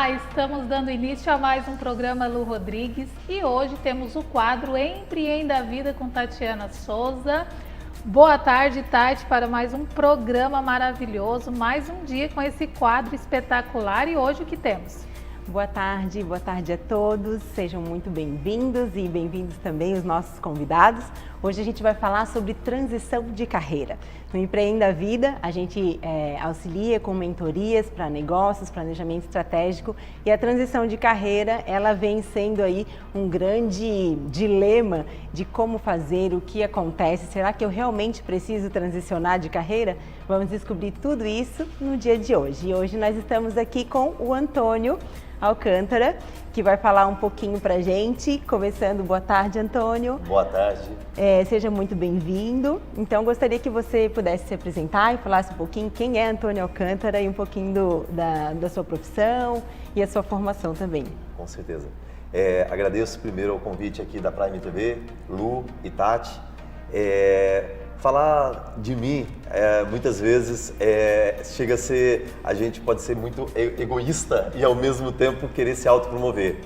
Olá, estamos dando início a mais um programa Lu Rodrigues e hoje temos o quadro Empreenda a Vida com Tatiana Souza. Boa tarde, Tati, para mais um programa maravilhoso, mais um dia com esse quadro espetacular. E hoje o que temos? Boa tarde a todos, sejam muito bem-vindos e bem-vindos também os nossos convidados. Hoje a gente vai falar sobre transição de carreira. No Empreenda a Vida, a gente auxilia com mentorias para negócios, planejamento estratégico, e a transição de carreira, ela vem sendo aí um grande dilema de como fazer, o que acontece, será que eu realmente preciso transicionar de carreira? Vamos descobrir tudo isso no dia de hoje. E hoje nós estamos aqui com o Antônio Alcântara, que vai falar um pouquinho pra gente. Começando, boa tarde, Antônio. Boa tarde. Seja muito bem-vindo. Então, gostaria que você pudesse se apresentar e falasse um pouquinho quem é Antônio Alcântara e um pouquinho da sua profissão e a sua formação também. Com certeza. Agradeço primeiro o convite aqui da Prime TV, Lu e Tati. Falar de mim, muitas vezes, chega a ser, a gente pode ser muito egoísta e ao mesmo tempo querer se autopromover.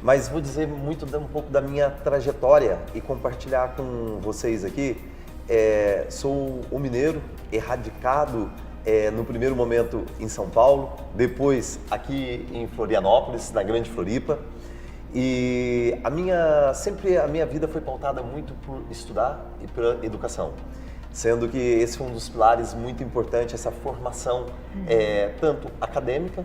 Mas vou dizer um pouco da minha trajetória e compartilhar com vocês aqui. Sou um mineiro, radicado no primeiro momento em São Paulo, depois aqui em Florianópolis, na Grande Floripa. E sempre a minha vida foi pautada muito por estudar e por educação, sendo que esse foi um dos pilares muito importantes, essa formação tanto acadêmica,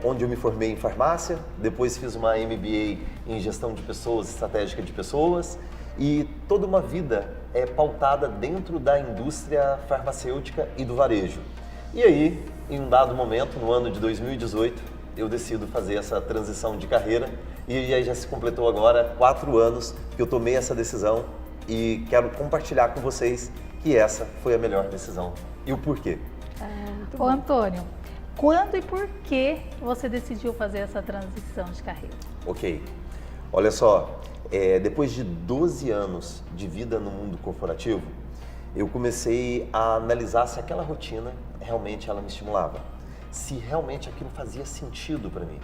onde eu me formei em farmácia, depois fiz uma MBA em gestão de pessoas, estratégica de pessoas, e toda uma vida pautada dentro da indústria farmacêutica e do varejo. E aí, em um dado momento, no ano de 2018, eu decido fazer essa transição de carreira. E aí já se completou agora 4 anos que eu tomei essa decisão e quero compartilhar com vocês que essa foi a melhor decisão e o porquê. Ô Antônio, quando e por que você decidiu fazer essa transição de carreira? Ok, olha só, depois de 12 anos de vida no mundo corporativo, eu comecei a analisar se aquela rotina realmente ela me estimulava, se realmente aquilo fazia sentido para mim.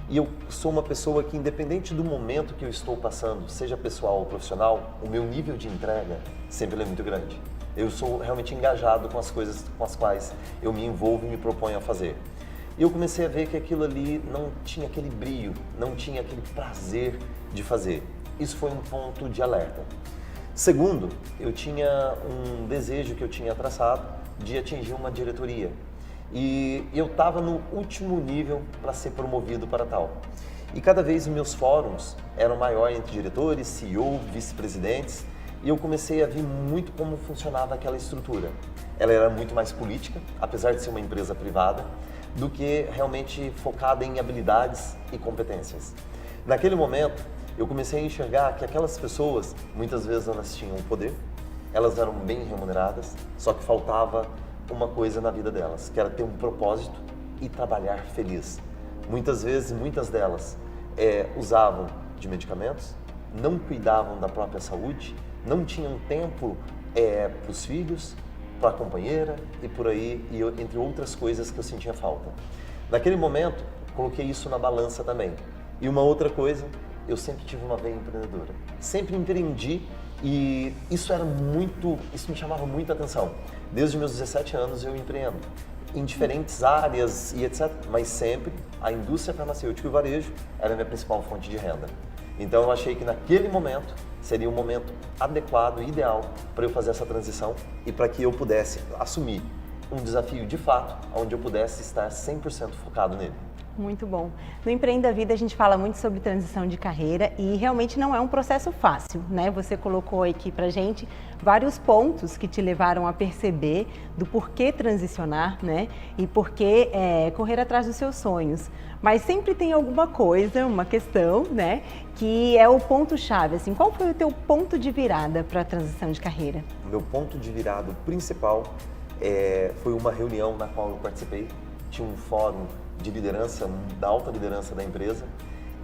E eu sou uma pessoa que, independente do momento que eu estou passando, seja pessoal ou profissional, o meu nível de entrega sempre é muito grande. Eu sou realmente engajado com as coisas com as quais eu me envolvo e me proponho a fazer. E eu comecei a ver que aquilo ali não tinha aquele brilho, não tinha aquele prazer de fazer. Isso foi um ponto de alerta. Segundo, eu tinha um desejo que eu tinha traçado de atingir uma diretoria. E eu estava no último nível para ser promovido para tal. E cada vez os meus fóruns eram maiores entre diretores, CEO, vice-presidentes, e eu comecei a ver muito como funcionava aquela estrutura. Ela era muito mais política, apesar de ser uma empresa privada, do que realmente focada em habilidades e competências. Naquele momento, eu comecei a enxergar que aquelas pessoas, muitas vezes elas tinham poder, elas eram bem remuneradas, só que faltava uma coisa na vida delas, que era ter um propósito e trabalhar feliz. Muitas vezes, muitas delas usavam de medicamentos, não cuidavam da própria saúde, não tinham tempo para os filhos, para a companheira e por aí, entre outras coisas que eu sentia falta. Naquele momento, coloquei isso na balança também. E uma outra coisa, eu sempre tive uma veia empreendedora. Sempre empreendi e isso me chamava muita atenção. Desde meus 17 anos eu empreendo, em diferentes áreas e etc. Mas sempre a indústria farmacêutica e o varejo era a minha principal fonte de renda. Então eu achei que naquele momento seria um momento adequado e ideal para eu fazer essa transição e para que eu pudesse assumir um desafio de fato, onde eu pudesse estar 100% focado nele. Muito bom. No Empreenda a Vida a gente fala muito sobre transição de carreira e realmente não é um processo fácil, né? Você colocou aqui pra gente vários pontos que te levaram a perceber do porquê transicionar, né? E porquê correr atrás dos seus sonhos. Mas sempre tem alguma coisa, uma questão, né? Que é o ponto-chave, assim. Qual foi o teu ponto de virada para a transição de carreira? O meu ponto de virada principal foi uma reunião na qual eu participei. Tinha um fórum de liderança, da alta liderança da empresa,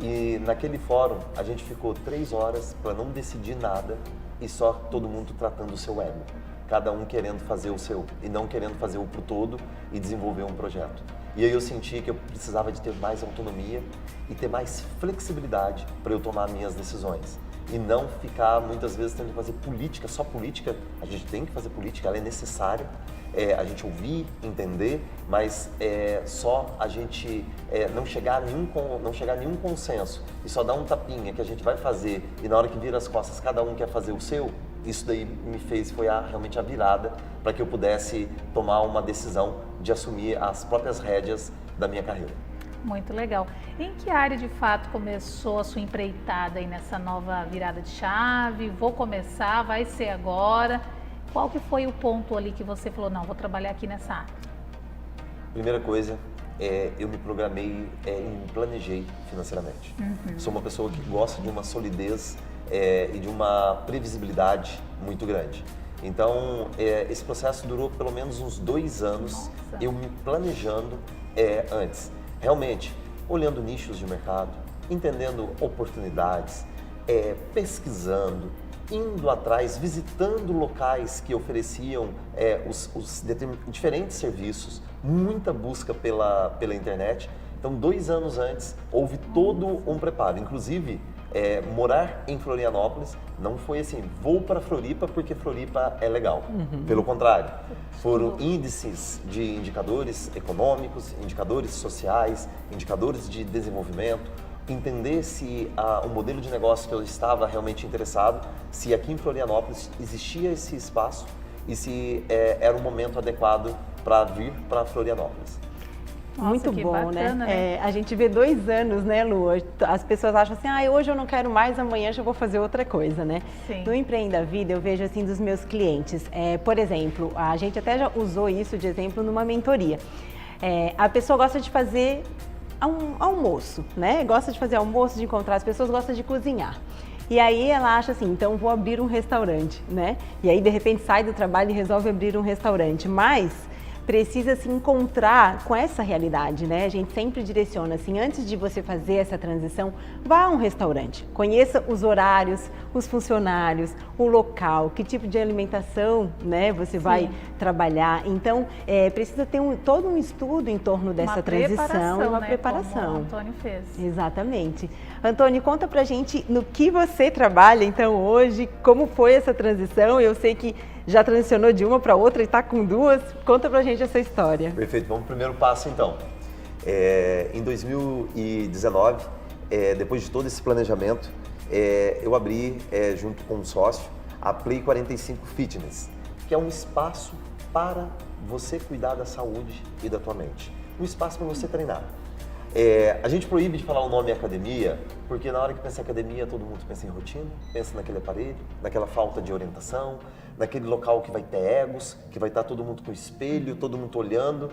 e naquele fórum a gente ficou 3 horas para não decidir nada e só todo mundo tratando o seu ego, cada um querendo fazer o seu e não querendo fazer o pro todo e desenvolver um projeto. E aí eu senti que eu precisava de ter mais autonomia e ter mais flexibilidade para eu tomar minhas decisões. E não ficar muitas vezes tendo que fazer política, só política. A gente tem que fazer política, ela é necessária. A gente ouvir, entender, mas só a gente não chegar a nenhum consenso e só dar um tapinha que a gente vai fazer e na hora que vira as costas cada um quer fazer o seu, isso daí foi realmente a virada para que eu pudesse tomar uma decisão de assumir as próprias rédeas da minha carreira. Muito legal. Em que área de fato começou a sua empreitada aí nessa nova virada de chave? Vou começar, vai ser agora. Qual que foi o ponto ali que você falou, não, vou trabalhar aqui nessa área? Primeira coisa, eu me programei e me planejei financeiramente. Sou uma pessoa que gosta de uma solidez e de uma previsibilidade muito grande. Então, esse processo durou pelo menos uns 2 anos, Nossa. eu me planejando antes. Realmente, olhando nichos de mercado, entendendo oportunidades, pesquisando, indo atrás, visitando locais que ofereciam os diferentes serviços, muita busca pela internet. Então, 2 anos antes, houve todo um preparo. Inclusive, morar em Florianópolis não foi assim, vou para Floripa porque Floripa é legal. Pelo contrário, foram índices de indicadores econômicos, indicadores sociais, indicadores de desenvolvimento, entender se o modelo de negócio que eu estava realmente interessado, se aqui em Florianópolis existia esse espaço e se era o momento adequado para vir para Florianópolis. Nossa, muito bom, bacana, né? A gente vê 2 anos, né, Lu? As pessoas acham assim, hoje eu não quero mais, amanhã já vou fazer outra coisa, né? Sim. No Empreenda a Vida, eu vejo assim dos meus clientes, por exemplo, a gente até já usou isso de exemplo numa mentoria. A pessoa gosta de fazer almoço, né? Gosta de fazer almoço, de encontrar as pessoas, gosta de cozinhar. E aí ela acha assim, então vou abrir um restaurante, né? E aí de repente sai do trabalho e resolve abrir um restaurante, mas precisa se encontrar com essa realidade, né? A gente sempre direciona assim, antes de você fazer essa transição, vá a um restaurante, conheça os horários, os funcionários, o local, que tipo de alimentação, né, você vai trabalhar. Então, precisa ter todo um estudo em torno dessa transição e uma preparação. Como o Antônio fez. Exatamente. Antônio, conta pra gente no que você trabalha então hoje, como foi essa transição? Eu sei que já transicionou de uma para outra e está com 2. Conta pra gente essa história. Perfeito, vamos pro primeiro passo então. Em 2019, depois de todo esse planejamento, eu abri, junto com um sócio, a Play 45 Fitness, que é um espaço para você cuidar da saúde e da tua mente. Um espaço para você treinar. A gente proíbe de falar o nome academia, porque na hora que pensa em academia, todo mundo pensa em rotina, pensa naquele aparelho, naquela falta de orientação, naquele local que vai ter egos, que vai estar todo mundo com espelho, todo mundo olhando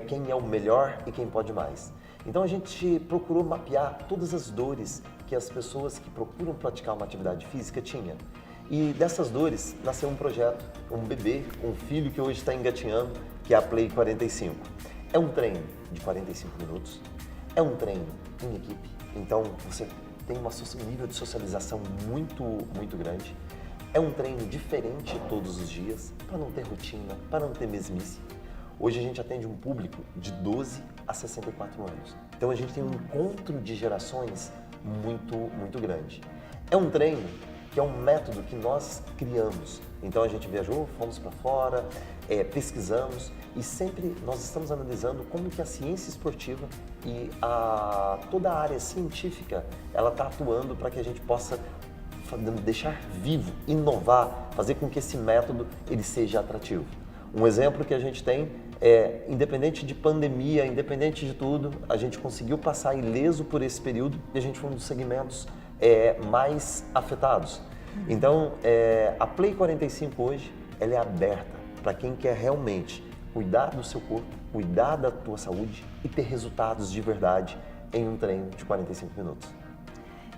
quem é o melhor e quem pode mais. Então a gente procurou mapear todas as dores que as pessoas que procuram praticar uma atividade física tinham. E dessas dores nasceu um projeto, um bebê, um filho que hoje está engatinhando, que é a Play 45. É um treino de 45 minutos. É um treino em equipe, então você tem um nível de socialização muito, muito grande. É um treino diferente todos os dias, para não ter rotina, para não ter mesmice. Hoje a gente atende um público de 12 a 64 anos. Então a gente tem um encontro de gerações muito, muito grande. É um treino que é um método que nós criamos. Então a gente viajou, fomos para fora, pesquisamos e sempre nós estamos analisando como que a ciência esportiva e toda a área científica ela está atuando para que a gente possa deixar vivo, inovar, fazer com que esse método ele seja atrativo. Um exemplo que a gente tem independente de pandemia, independente de tudo, a gente conseguiu passar ileso por esse período e a gente foi um dos segmentos mais afetados. Então, a Play 45 hoje, ela é aberta para quem quer realmente cuidar do seu corpo, cuidar da tua saúde e ter resultados de verdade em um treino de 45 minutos.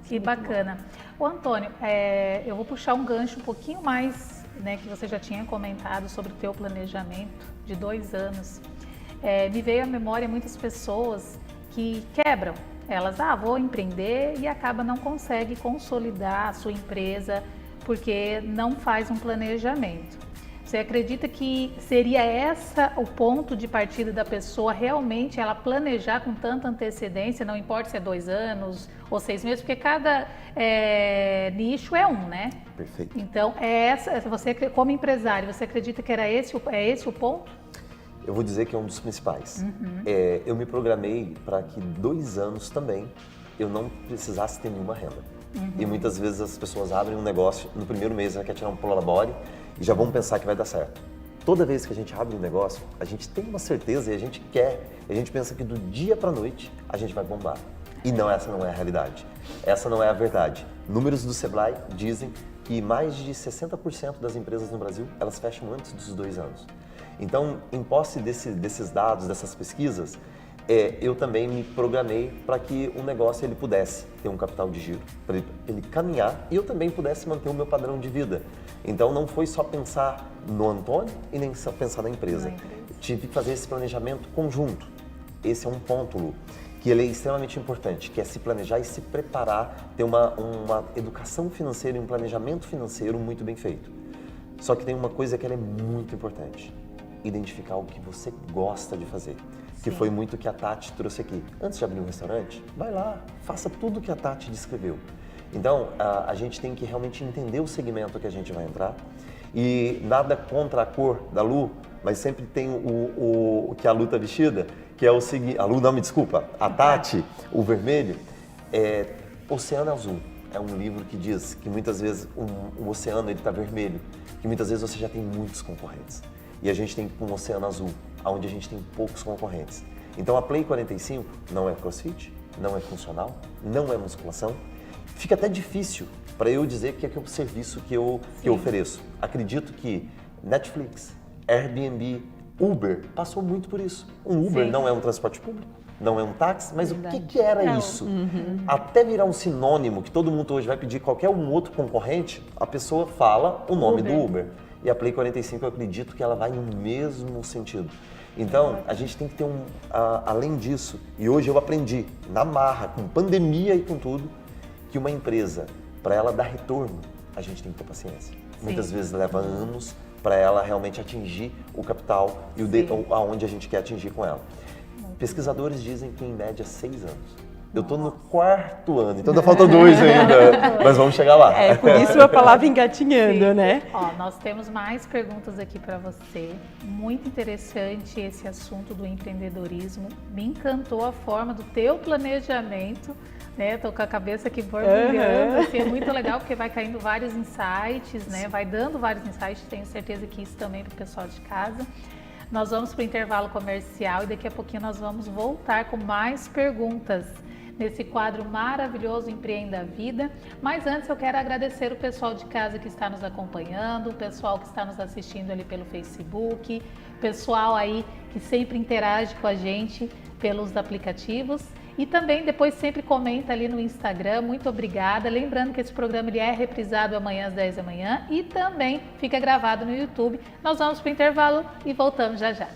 Que bacana. Ô Antônio, eu vou puxar um gancho um pouquinho mais, né, que você já tinha comentado sobre o teu planejamento de 2 anos. Me veio à memória muitas pessoas que quebram. Elas, vou empreender e acaba não consegue consolidar a sua empresa porque não faz um planejamento. Você acredita que seria essa o ponto de partida da pessoa realmente ela planejar com tanta antecedência, não importa se é 2 anos ou 6 meses, porque cada nicho é um, né? Perfeito. Então, você como empresário, você acredita que é esse o ponto? Eu vou dizer que é um dos principais. Eu me programei para que 2 anos também eu não precisasse ter nenhuma renda. E muitas vezes as pessoas abrem um negócio, no primeiro mês ela quer tirar um prolabore e já vão pensar que vai dar certo. Toda vez que a gente abre um negócio, a gente tem uma certeza e a gente pensa que do dia para a noite a gente vai bombar. E não, essa não é a realidade. Essa não é a verdade. Números do Sebrae dizem que mais de 60% das empresas no Brasil, elas fecham antes dos 2 anos. Então, em posse desses dados, dessas pesquisas, eu também me programei para que o negócio ele pudesse ter um capital de giro, para ele caminhar e eu também pudesse manter o meu padrão de vida. Então não foi só pensar no Antônio e nem só pensar na empresa. Tive que fazer esse planejamento conjunto. Esse é um ponto, Lu, que ele é extremamente importante, que é se planejar e se preparar, ter uma educação financeira e um planejamento financeiro muito bem feito. Só que tem uma coisa que ela é muito importante, identificar o que você gosta de fazer. Que foi muito o que a Tati trouxe aqui. Antes de abrir um restaurante, vai lá, faça tudo o que a Tati descreveu. Então, a gente tem que realmente entender o segmento que a gente vai entrar e nada contra a cor da Lu, mas sempre tem o que a Lu está vestida, que é o seguinte, a Lu não, me desculpa, a Tati, o vermelho, Oceano Azul. É um livro que diz que muitas vezes o oceano está vermelho, que muitas vezes você já tem muitos concorrentes. E a gente tem um oceano azul, onde a gente tem poucos concorrentes. Então a Play 45 não é crossfit, não é funcional, não é musculação. Fica até difícil para eu dizer que é o serviço que eu ofereço. Acredito que Netflix, Airbnb, Uber passou muito por isso. Um Uber não é um transporte público, não é um táxi, mas o que era isso? Até virar um sinônimo que todo mundo hoje vai pedir qualquer outro concorrente, a pessoa fala o nome do Uber. E a Play 45 eu acredito que ela vai no mesmo sentido. Então, a gente tem que ter além disso, e hoje eu aprendi, na marra, com pandemia e com tudo, que uma empresa, para ela dar retorno, a gente tem que ter paciência. Muitas vezes leva anos para ela realmente atingir o capital e aonde a gente quer atingir com ela. Pesquisadores dizem que em média 6 anos. Eu estou no 4º ano, então ainda falta 2 ainda, mas vamos chegar lá. Por isso a palavra engatinhando, né? Ó, nós temos mais perguntas aqui para você. Muito interessante esse assunto do empreendedorismo. Me encantou a forma do teu planejamento, né? Tô com a cabeça aqui borbulhando, assim, é muito legal porque vai caindo vários insights, né? Vai dando vários insights, tenho certeza que isso também para o pessoal de casa. Nós vamos para o intervalo comercial e daqui a pouquinho nós vamos voltar com mais perguntas nesse quadro maravilhoso Empreenda a Vida. Mas antes eu quero agradecer o pessoal de casa que está nos acompanhando, o pessoal que está nos assistindo ali pelo Facebook, o pessoal aí que sempre interage com a gente pelos aplicativos e também depois sempre comenta ali no Instagram. Muito obrigada. Lembrando que esse programa ele é reprisado amanhã às 10 da manhã e também fica gravado no YouTube. Nós vamos para o intervalo e voltamos já já.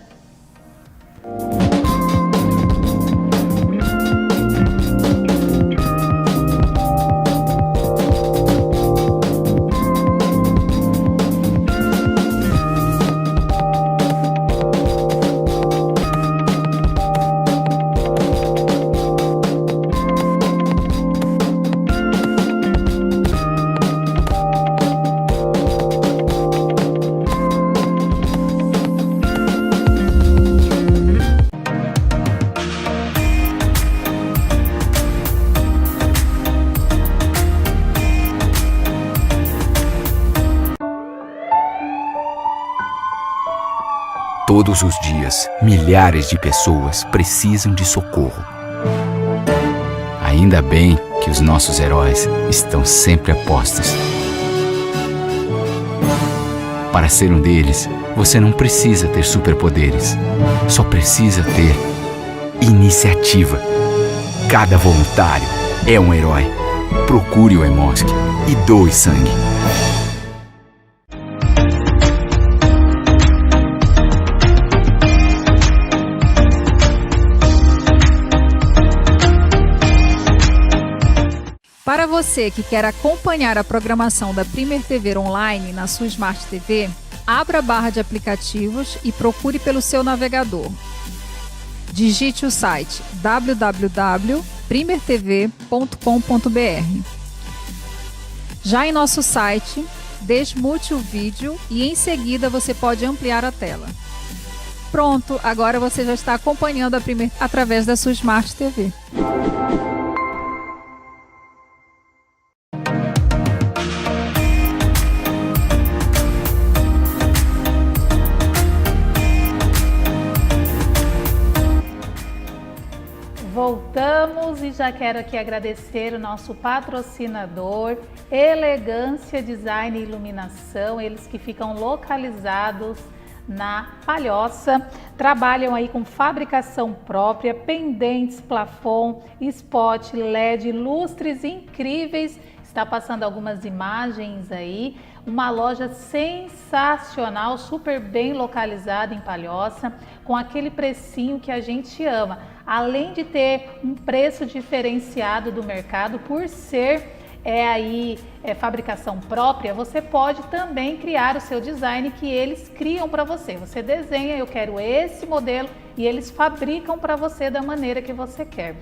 Todos os dias, milhares de pessoas precisam de socorro. Ainda bem que os nossos heróis estão sempre a postos. Para ser um deles, você não precisa ter superpoderes. Só precisa ter iniciativa. Cada voluntário é um herói. Procure o Hemosk e doe sangue. Para você que quer acompanhar a programação da Premier TV Online na sua Smart TV, abra a barra de aplicativos e procure pelo seu navegador. Digite o site www.primertv.com.br. Já em nosso site, desmute o vídeo e em seguida você pode ampliar a tela. Pronto, agora você já está acompanhando a Primer através da sua Smart TV. Voltamos e já quero aqui agradecer o nosso patrocinador, Elegância Design e Iluminação, eles que ficam localizados na Palhoça, trabalham aí com fabricação própria, pendentes, plafon, spot, LED, lustres incríveis. Está passando algumas imagens aí, uma loja sensacional, super bem localizada em Palhoça, com aquele precinho que a gente ama. Além de ter um preço diferenciado do mercado, por ser fabricação própria, você pode também criar o seu design que eles criam para você. Você desenha, eu quero esse modelo, e eles fabricam para você da maneira que você quer.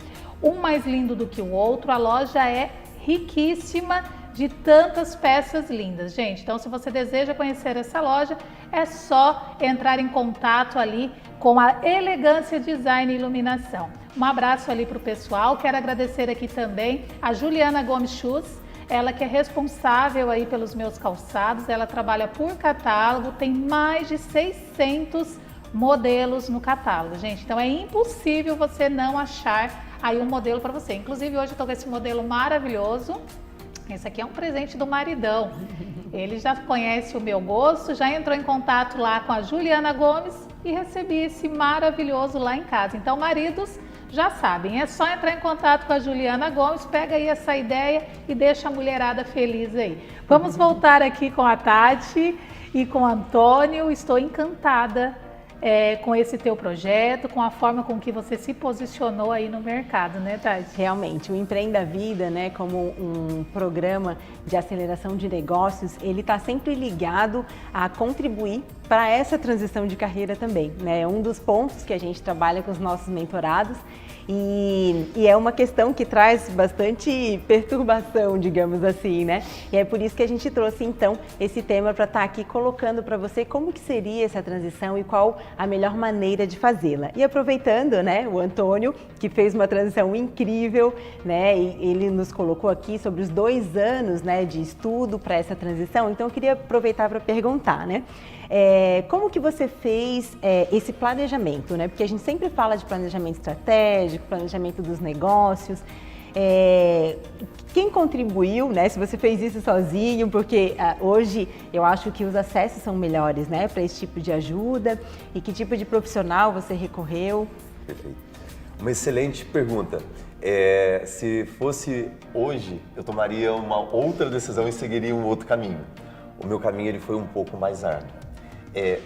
Um mais lindo do que o outro, a loja é riquíssima de tantas peças lindas, gente. Então, se você deseja conhecer essa loja, é só entrar em contato ali com a Elegância Design e Iluminação. Um abraço ali para o pessoal. Quero agradecer aqui também a Juliana Gomes Shoes, ela que é responsável aí pelos meus calçados. Ela trabalha por catálogo, tem mais de 600 modelos no catálogo, gente. Então, é impossível você não achar aí um modelo para você. Inclusive, hoje eu tô com esse modelo maravilhoso. Esse aqui é um presente do maridão. Ele já conhece o meu gosto, já entrou em contato lá com a Juliana Gomes e recebi esse maravilhoso lá em casa. Então, maridos, já sabem, é só entrar em contato com a Juliana Gomes, pega aí essa ideia e deixa a mulherada feliz aí. Vamos voltar aqui com a Tati e com o Antônio. Estou encantada com esse teu projeto, com a forma com que você se posicionou aí no mercado, né, Tati? Realmente, o Empreenda a Vida, né, como um programa de aceleração de negócios, ele está sempre ligado a contribuir para essa transição de carreira também, né? É um dos pontos que a gente trabalha com os nossos mentorados e é uma questão que traz bastante perturbação, digamos assim, né? E é por isso que a gente trouxe, então, esse tema para estar aqui colocando para você como que seria essa transição e qual a melhor maneira de fazê-la. E aproveitando, né, o Antônio, que fez uma transição incrível, né, e ele nos colocou aqui sobre os 2 anos, né, de estudo para essa transição, então eu queria aproveitar para perguntar, né? Como que você fez esse planejamento, né? Porque a gente sempre fala de planejamento estratégico, planejamento dos negócios. Quem contribuiu, né? Se você fez isso sozinho, porque hoje eu acho que os acessos são melhores, né? Para esse tipo de ajuda. E que tipo de profissional você recorreu? Perfeito. Uma excelente pergunta. Se fosse hoje, eu tomaria uma outra decisão e seguiria um outro caminho. O meu caminho ele foi um pouco mais árduo.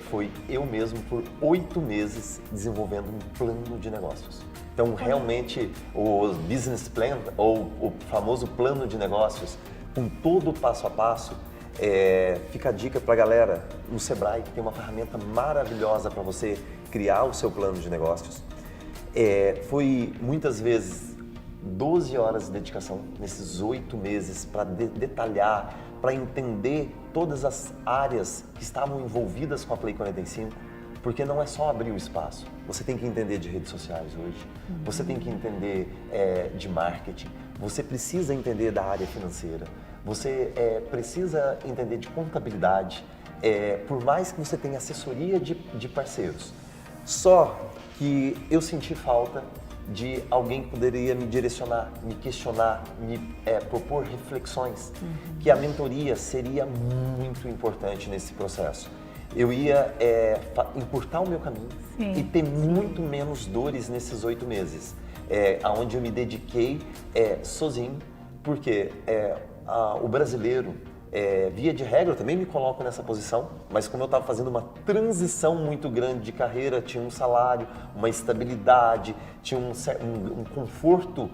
Foi eu mesmo por 8 meses desenvolvendo um plano de negócios. Então, realmente, o business plan, ou o famoso plano de negócios, com todo o passo a passo, fica a dica para a galera no Sebrae, que tem uma ferramenta maravilhosa para você criar o seu plano de negócios. Foi muitas vezes 12 horas de dedicação nesses 8 meses para detalhar, para entender todas as áreas que estavam envolvidas com a Play 45, porque não é só abrir o espaço. Você tem que entender de redes sociais hoje, você tem que entender de marketing, você precisa entender da área financeira, você precisa entender de contabilidade, por mais que você tenha assessoria de parceiros. Só que eu senti falta de alguém que poderia me direcionar, me questionar, me propor reflexões, que a mentoria seria muito importante nesse processo. Eu ia encurtar o meu caminho e ter muito menos dores nesses 8 meses, onde eu me dediquei sozinho, porque o brasileiro, via de regra, eu também me coloco nessa posição, mas como eu estava fazendo uma transição muito grande de carreira, tinha um salário, uma estabilidade, tinha um conforto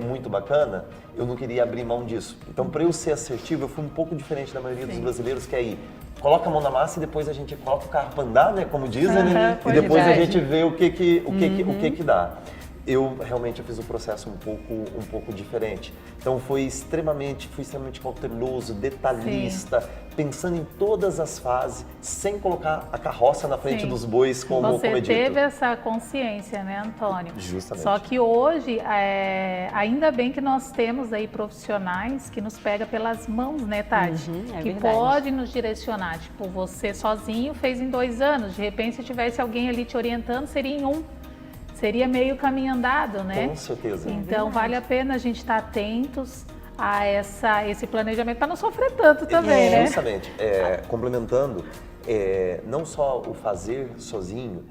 muito bacana, eu não queria abrir mão disso. Então, para eu ser assertivo, eu fui um pouco diferente da maioria dos brasileiros, que é ir coloca a mão na massa e depois a gente coloca o carro para andar, né, como dizem, né? E foi depois a verdade. gente vê o que dá. Eu realmente fiz o processo um pouco diferente. Então fui extremamente cauteloso, detalhista, pensando em todas as fases, sem colocar a carroça na frente Sim. dos bois, como Você é dito. teve essa consciência, né, Antônio? Justamente. Só que hoje, ainda bem que nós temos aí profissionais que nos pegam pelas mãos, né, Tati? É que verdade. pode nos direcionar. Tipo, você sozinho fez em 2 anos. De repente, se tivesse alguém ali te orientando, seria em 1. Seria meio caminho andado, né? Com certeza. Então, vale a pena a gente estar atentos a esse planejamento para não sofrer tanto também, né? Justamente. Complementando, não só o fazer sozinho,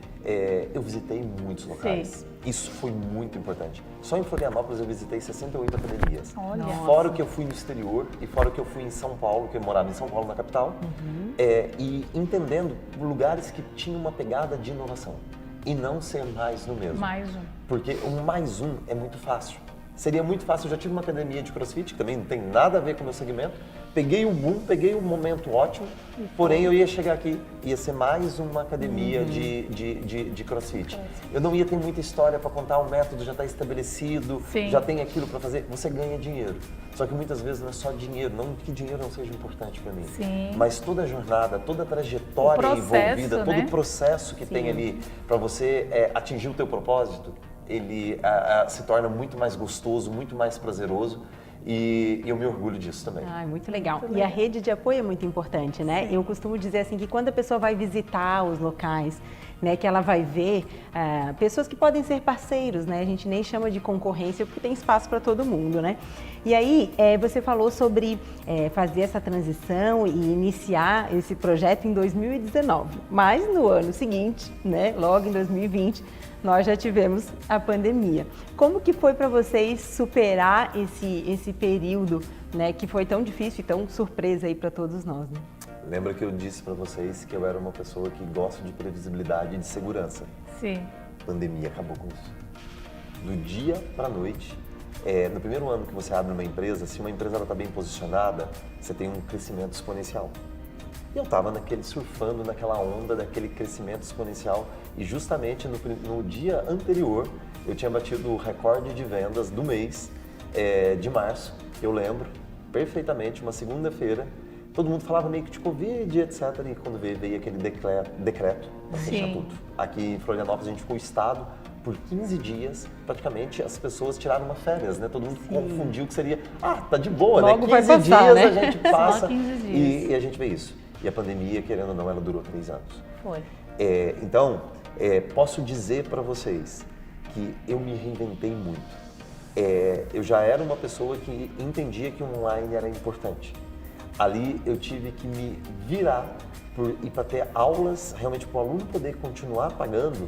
eu visitei muitos locais. Sim. Isso foi muito importante. Só em Florianópolis eu visitei 68 academias. Olha. Fora o que eu fui no exterior e fora o que eu fui em São Paulo, que eu morava em São Paulo, na capital, e entendendo lugares que tinham uma pegada de inovação. E não ser mais no mesmo. Mais um. Porque o mais um é muito fácil. Seria muito fácil, eu já tive uma academia de CrossFit, que também não tem nada a ver com o meu segmento. Peguei o boom, peguei um momento ótimo, porém eu ia chegar aqui, ia ser mais uma academia de CrossFit. Eu não ia ter muita história para contar, o método já está estabelecido, Sim. já tem aquilo para fazer, você ganha dinheiro. Só que muitas vezes não é só dinheiro, não que dinheiro não seja importante para mim, Sim. mas toda a jornada, toda a trajetória O processo, envolvida, todo né? o processo que tem ali para você atingir o teu propósito, ele se torna muito mais gostoso, muito mais prazeroso. E eu me orgulho disso também. Muito legal. E a rede de apoio é muito importante, né? Eu costumo dizer assim que quando a pessoa vai visitar os locais, né, que ela vai ver pessoas que podem ser parceiros, né? A gente nem chama de concorrência porque tem espaço para todo mundo, né? E aí você falou sobre fazer essa transição e iniciar esse projeto em 2019, mas no ano seguinte, né, logo em 2020, nós já tivemos a pandemia. Como que foi para vocês superar esse período, né, que foi tão difícil e tão surpresa aí para todos nós, né? Lembra que eu disse para vocês que eu era uma pessoa que gosta de previsibilidade e de segurança. Sim. A pandemia acabou com isso. Do dia para a noite, no primeiro ano que você abre uma empresa, se uma empresa está bem posicionada, você tem um crescimento exponencial. E eu estava surfando naquela onda daquele crescimento exponencial e justamente no dia anterior eu tinha batido o recorde de vendas do mês de março, eu lembro perfeitamente, uma segunda-feira, todo mundo falava meio que de Covid, etc. E quando veio aquele decreto para fechar tudo. Aqui em Florianópolis a gente ficou estado por 15 dias, praticamente as pessoas tiraram uma férias, né? Todo mundo confundiu que seria, tá de boa, Logo né? 15 vai passar, dias né? a gente passa Só 15 dias. e a gente vê isso. E a pandemia, querendo ou não, ela durou 3 anos. Foi. Então, posso dizer para vocês que eu me reinventei muito. Eu já era uma pessoa que entendia que o online era importante. Ali eu tive que me virar e para ter aulas, realmente para o aluno poder continuar pagando,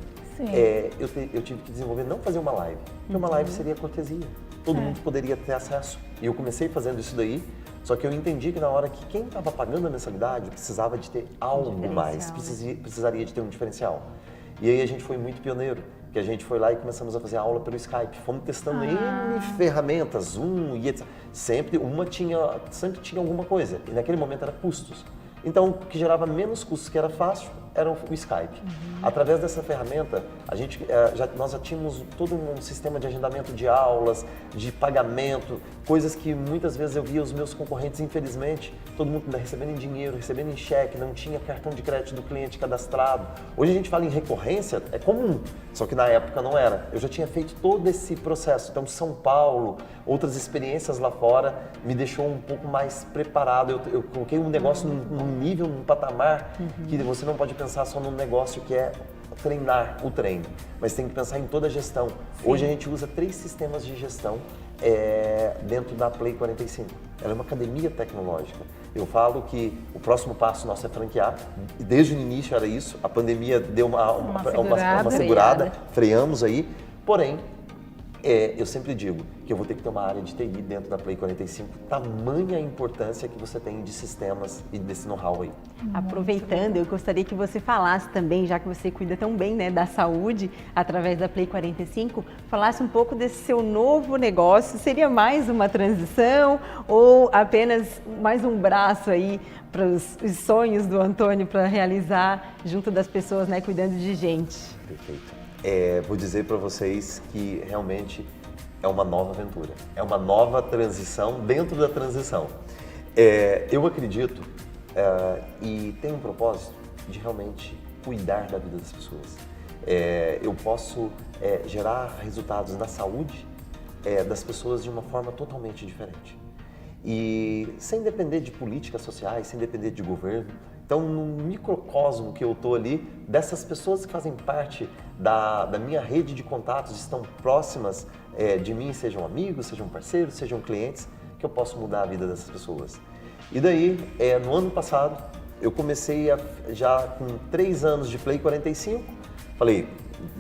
eu tive que desenvolver, não fazer uma live, porque uma live seria cortesia, todo mundo poderia ter acesso. E eu comecei fazendo isso daí, só que eu entendi que na hora que quem estava pagando a mensalidade precisava de ter algo mais, precisaria de ter um diferencial. E aí a gente foi muito pioneiro, que a gente foi lá e começamos a fazer aula pelo Skype. Fomos testando N ferramentas, Zoom e etc. Sempre tinha alguma coisa, e naquele momento era custos. Então, o que gerava menos custos, que era fácil, era o Skype. Através dessa ferramenta, nós já tínhamos todo um sistema de agendamento de aulas, de pagamento, coisas que muitas vezes eu via os meus concorrentes, infelizmente, todo mundo recebendo em dinheiro, recebendo em cheque, não tinha cartão de crédito do cliente cadastrado. Hoje a gente fala em recorrência, é comum, só que na época não era. Eu já tinha feito todo esse processo. Então, São Paulo, outras experiências lá fora, me deixou um pouco mais preparado. Eu coloquei um negócio num nível, num patamar, que você não pode pensar só num negócio que é treinar o treino, mas tem que pensar em toda a gestão. Hoje a gente usa 3 sistemas de gestão dentro da Play 45. Ela é uma academia tecnológica. Eu falo que o próximo passo nosso é franquear, e desde o início era isso, a pandemia deu uma segurada, freamos aí, porém, Eu sempre digo que eu vou ter que ter uma área de TI dentro da Play 45, tamanha a importância que você tem de sistemas e desse know-how aí. Aproveitando, eu gostaria que você falasse também, já que você cuida tão bem, né, da saúde através da Play 45, falasse um pouco desse seu novo negócio. Seria mais uma transição ou apenas mais um braço aí para os sonhos do Antônio para realizar junto das pessoas, né, cuidando de gente? Perfeito. Vou dizer para vocês que realmente é uma nova aventura, é uma nova transição dentro da transição. Eu acredito e tenho um propósito de realmente cuidar da vida das pessoas. Eu posso gerar resultados na saúde das pessoas de uma forma totalmente diferente. E sem depender de políticas sociais, sem depender de governo. Então, no microcosmo que eu estou ali, dessas pessoas que fazem parte da minha rede de contatos, estão próximas de mim, sejam amigos, sejam parceiros, sejam clientes, que eu posso mudar a vida dessas pessoas. E daí, no ano passado, eu comecei já com 3 anos de Play 45, falei,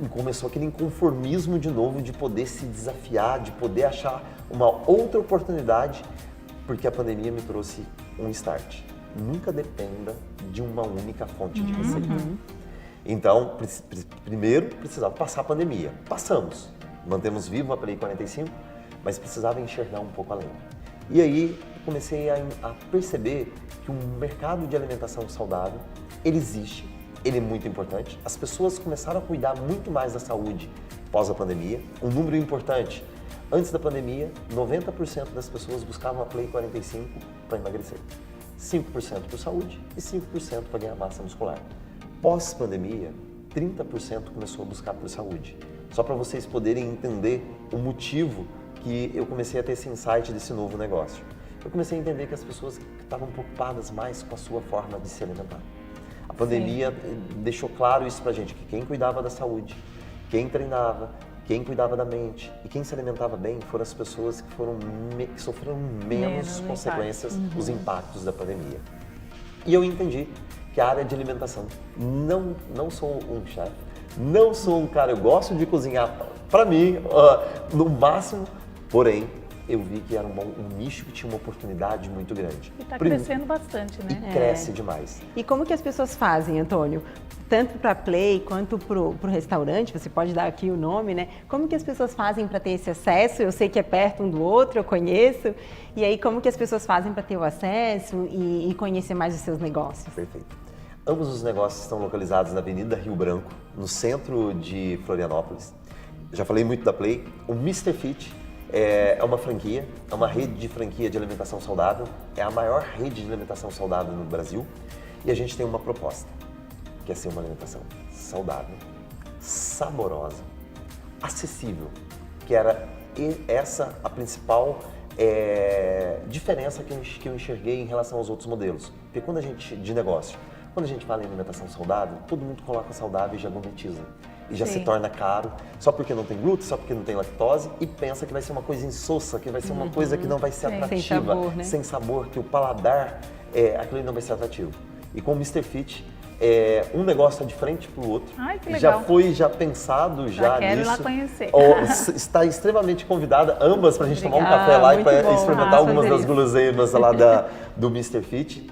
começou aquele inconformismo de novo, de poder se desafiar, de poder achar uma outra oportunidade, porque a pandemia me trouxe um start. Nunca dependa de uma única fonte de receita. Então, primeiro precisava passar a pandemia. Passamos, mantemos vivo a Play 45, mas precisava enxergar um pouco além. E aí comecei a perceber que o mercado de alimentação saudável, ele existe, ele é muito importante. As pessoas começaram a cuidar muito mais da saúde pós a pandemia. Um número importante, antes da pandemia, 90% das pessoas buscavam a Play 45 para emagrecer. 5% por saúde e 5% para ganhar massa muscular. Pós-pandemia, 30% começou a buscar por saúde. Só para vocês poderem entender o motivo que eu comecei a ter esse insight desse novo negócio. Eu comecei a entender que as pessoas estavam preocupadas mais com a sua forma de se alimentar. A pandemia deixou claro isso pra gente, que quem cuidava da saúde, quem treinava, quem cuidava da mente e quem se alimentava bem foram as pessoas que sofreram menos consequências, os impactos da pandemia. E eu entendi que a área de alimentação, não sou um chefe, não sou um cara, eu gosto de cozinhar para mim, no máximo, porém, eu vi que era um nicho que tinha uma oportunidade muito grande. E está crescendo bastante, né? E cresce demais. E como que as pessoas fazem, Antônio? Tanto para Play quanto para o restaurante, você pode dar aqui o nome, né? Como que as pessoas fazem para ter esse acesso? Eu sei que é perto um do outro, eu conheço. E aí, como que as pessoas fazem para ter o acesso e conhecer mais os seus negócios? Perfeito. Ambos os negócios estão localizados na Avenida Rio Branco, no centro de Florianópolis. Já falei muito da Play. O Mr. Fit é uma franquia, é uma rede de franquia de alimentação saudável, é a maior rede de alimentação saudável no Brasil e a gente tem uma proposta, que é ser uma alimentação saudável, saborosa, acessível, que era essa a principal diferença que eu enxerguei em relação aos outros modelos. Porque quando a gente fala em alimentação saudável, todo mundo coloca saudável e já gourmetiza. E já se torna caro, só porque não tem glúten, só porque não tem lactose, e pensa que vai ser uma coisa insossa, que vai ser uma coisa que não vai ser atrativa, sem sabor, né? Sem sabor, que o paladar, aquilo não vai ser atrativo. E com o Mr. Fit, um negócio é de frente para o outro. Ai, que legal. Já pensado já quero ir nisso. lá conhecer. Está extremamente convidada, ambas, para a gente tomar um café lá e para experimentar algumas das guloseimas lá do Mr. Fit,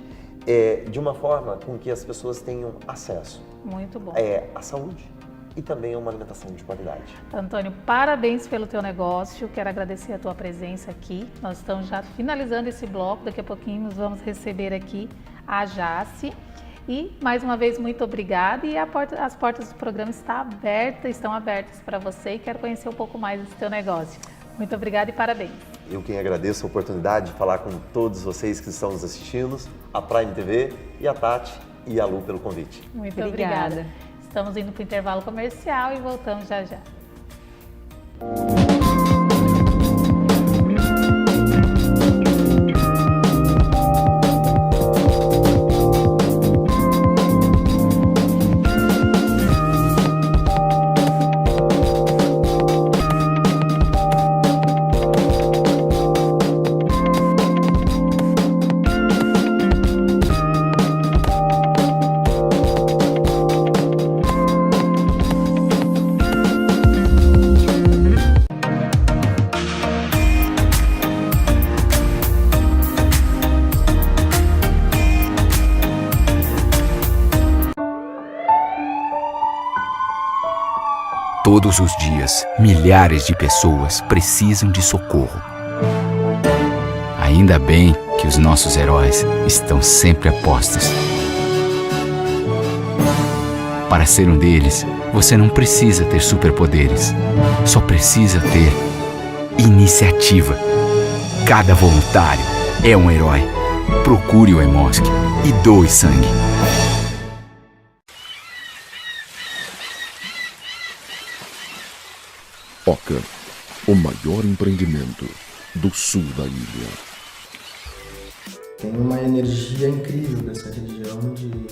de uma forma com que as pessoas tenham acesso Muito bom. à saúde e também a uma alimentação de qualidade. Antônio, parabéns pelo teu negócio, quero agradecer a tua presença aqui. Nós estamos já finalizando esse bloco, daqui a pouquinho nós vamos receber aqui a Jace. E, mais uma vez, muito obrigada e as portas do programa estão abertas para você e quero conhecer um pouco mais desse teu negócio. Muito obrigada e parabéns. Eu quem agradeço a oportunidade de falar com todos vocês que estão nos assistindo, a Prime TV e a Tati e a Lu pelo convite. Muito obrigada. Estamos indo para o intervalo comercial e voltamos já já. Todos os dias, milhares de pessoas precisam de socorro. Ainda bem que os nossos heróis estão sempre a postos. Para ser um deles, você não precisa ter superpoderes. Só precisa ter iniciativa. Cada voluntário é um herói. Procure o Hemosk e doe sangue. Oca, o maior empreendimento do sul da ilha. Tem uma energia incrível dessa região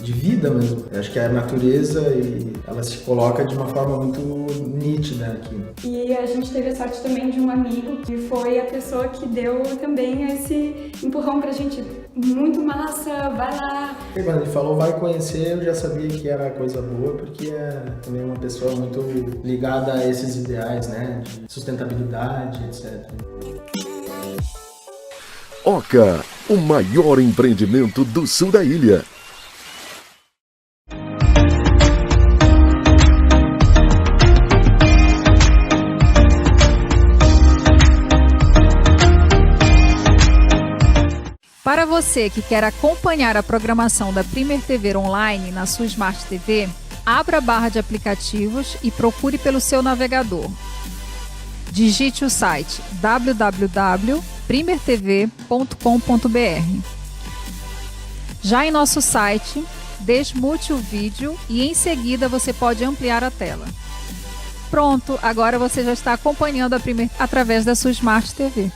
de vida mesmo. Eu acho que a natureza ela se coloca de uma forma muito nítida aqui. E a gente teve a sorte também de um amigo que foi a pessoa que deu também esse empurrão pra gente. Muito massa, vai lá. E quando ele falou vai conhecer, eu já sabia que era coisa boa, porque é também uma pessoa muito ligada a esses ideais, né? De sustentabilidade, etc. Oca, o maior empreendimento do sul da ilha. Para você que quer acompanhar a programação da Premier TV Online na sua Smart TV, abra a barra de aplicativos e procure pelo seu navegador. Digite o site www.primertv.com.br. Já em nosso site, desmute o vídeo e em seguida você pode ampliar a tela. Pronto, agora você já está acompanhando a Premier através da sua Smart TV.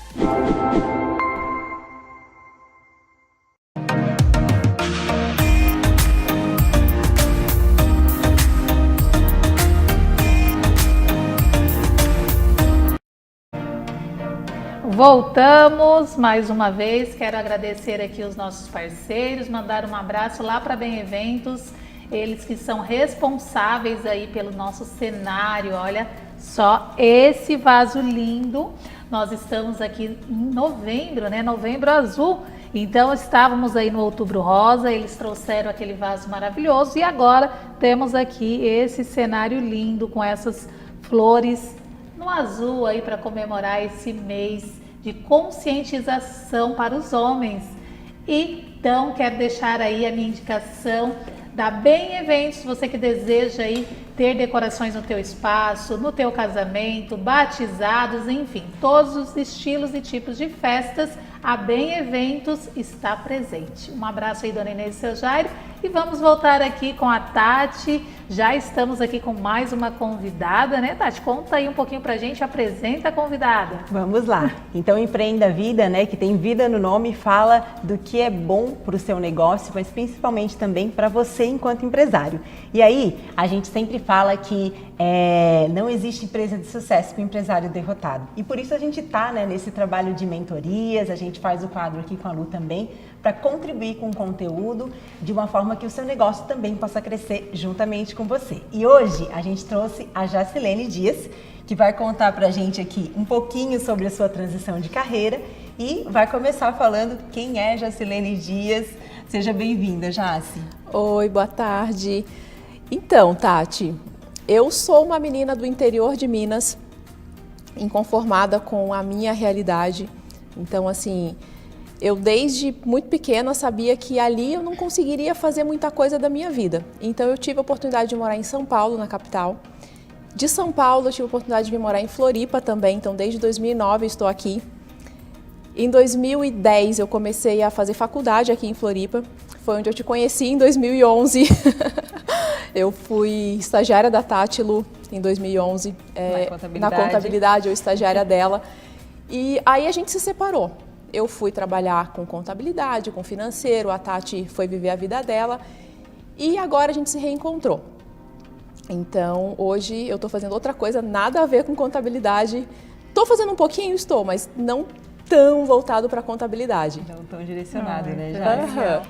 Voltamos mais uma vez, quero agradecer aqui os nossos parceiros, mandar um abraço lá para Bem Eventos, eles que são responsáveis aí pelo nosso cenário, olha só esse vaso lindo, nós estamos aqui em novembro, né, novembro azul, então estávamos aí no outubro rosa, eles trouxeram aquele vaso maravilhoso e agora temos aqui esse cenário lindo com essas flores no azul aí para comemorar esse mês de conscientização para os homens. Então, quero deixar aí a minha indicação da Bem Eventos, você que deseja aí ter decorações no teu espaço, no teu casamento, batizados, enfim, todos os estilos e tipos de festas, a Bem Eventos está presente. Um abraço aí, dona Inês e seu Jairo, e vamos voltar aqui com a Tati. Já estamos aqui com mais uma convidada, né, Tati? Conta aí um pouquinho pra gente, apresenta a convidada. Vamos lá. Então, Empreenda a Vida, né, que tem vida no nome, fala do que é bom para o seu negócio, mas principalmente também para você enquanto empresário. E aí, a gente sempre fala que não existe empresa de sucesso com empresário derrotado. E por isso a gente está, né, nesse trabalho de mentorias, a gente faz o quadro aqui com a Lu também, para contribuir com o conteúdo de uma forma que o seu negócio também possa crescer juntamente com você. E hoje a gente trouxe a Jacilene Dias, que vai contar para a gente aqui um pouquinho sobre a sua transição de carreira e vai começar falando quem é Jacilene Dias. Seja bem-vinda, Jaci. Oi, boa tarde. Então, Tati, eu sou uma menina do interior de Minas, inconformada com a minha realidade. Então, assim, eu desde muito pequena sabia que ali eu não conseguiria fazer muita coisa da minha vida. Então, eu tive a oportunidade de morar em São Paulo, na capital. De São Paulo, eu tive a oportunidade de vir morar em Floripa também. Então, desde 2009 eu estou aqui. Em 2010, eu comecei a fazer faculdade aqui em Floripa. Foi onde eu te conheci, em 2011. Eu fui estagiária da Tátilo em 2011. Na contabilidade, eu estagiária dela. E aí a gente se separou. Eu fui trabalhar com contabilidade, com financeiro, a Tati foi viver a vida dela e agora a gente se reencontrou. Então, hoje eu estou fazendo outra coisa, nada a ver com contabilidade. Estou fazendo um pouquinho, mas não tão voltado para a contabilidade. Não tão direcionado, né, já?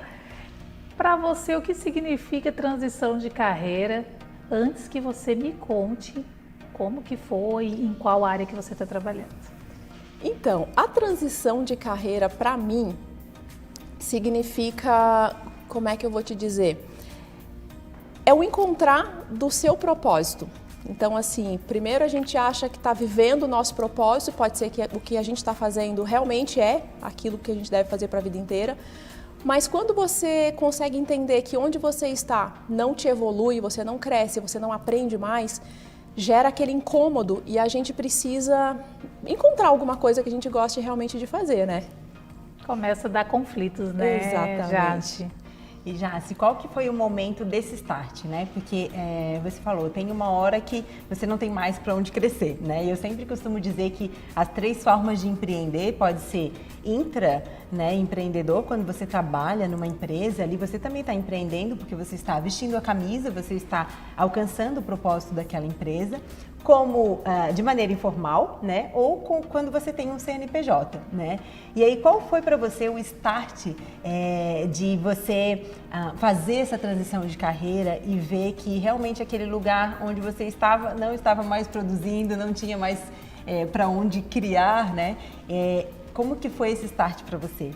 Para você, o que significa transição de carreira? Antes que você me conte como que foi, em qual área que você está trabalhando. Então, a transição de carreira para mim significa, como é que eu vou te dizer? É o encontrar do seu propósito. Então, assim, primeiro a gente acha que está vivendo o nosso propósito, pode ser que o que a gente está fazendo realmente é aquilo que a gente deve fazer para a vida inteira, mas quando você consegue entender que onde você está não te evolui, você não cresce, você não aprende mais, gera aquele incômodo e a gente precisa encontrar alguma coisa que a gente goste realmente de fazer, né? Começa a dar conflitos, né? Exatamente. Jace? E Jace, qual que foi o momento desse start, né? Porque você falou, tem uma hora que você não tem mais para onde crescer, né? E eu sempre costumo dizer que as 3 formas de empreender pode ser empreendedor, quando você trabalha numa empresa, ali você também está empreendendo porque você está vestindo a camisa, você está alcançando o propósito daquela empresa, como de maneira informal, né? Ou quando você tem um CNPJ, né? E aí, qual foi para você o start de você fazer essa transição de carreira e ver que realmente aquele lugar onde você estava não estava mais produzindo, não tinha mais para onde criar, né? Como que foi esse start para você?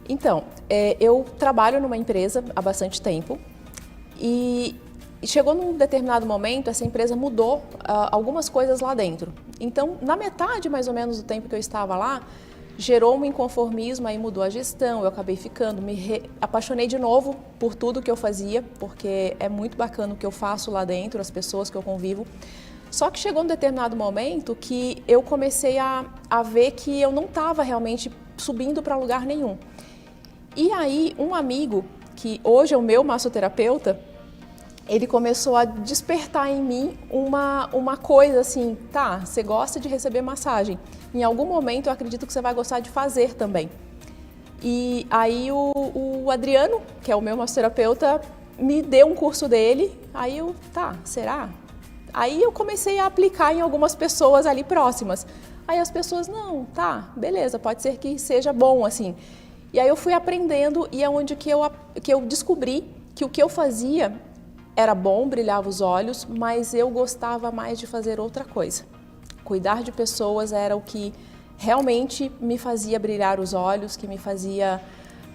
Então, eu trabalho numa empresa há bastante tempo e chegou num determinado momento, essa empresa mudou algumas coisas lá dentro. Então, na metade mais ou menos do tempo que eu estava lá, gerou um inconformismo, aí mudou a gestão, eu acabei ficando, apaixonei de novo por tudo que eu fazia, porque é muito bacana o que eu faço lá dentro, as pessoas que eu convivo. Só que chegou um determinado momento que eu comecei a ver que eu não estava realmente subindo para lugar nenhum. E aí, um amigo, que hoje é o meu massoterapeuta, ele começou a despertar em mim uma coisa assim, tá, você gosta de receber massagem, em algum momento eu acredito que você vai gostar de fazer também. E aí o Adriano, que é o meu massoterapeuta, me deu um curso dele, aí eu, tá, será? Aí eu comecei a aplicar em algumas pessoas ali próximas. Aí as pessoas, não, tá, beleza, pode ser que seja bom, assim. E aí eu fui aprendendo e é onde que eu descobri que o que eu fazia era bom, brilhava os olhos, mas eu gostava mais de fazer outra coisa. Cuidar de pessoas era o que realmente me fazia brilhar os olhos, que me fazia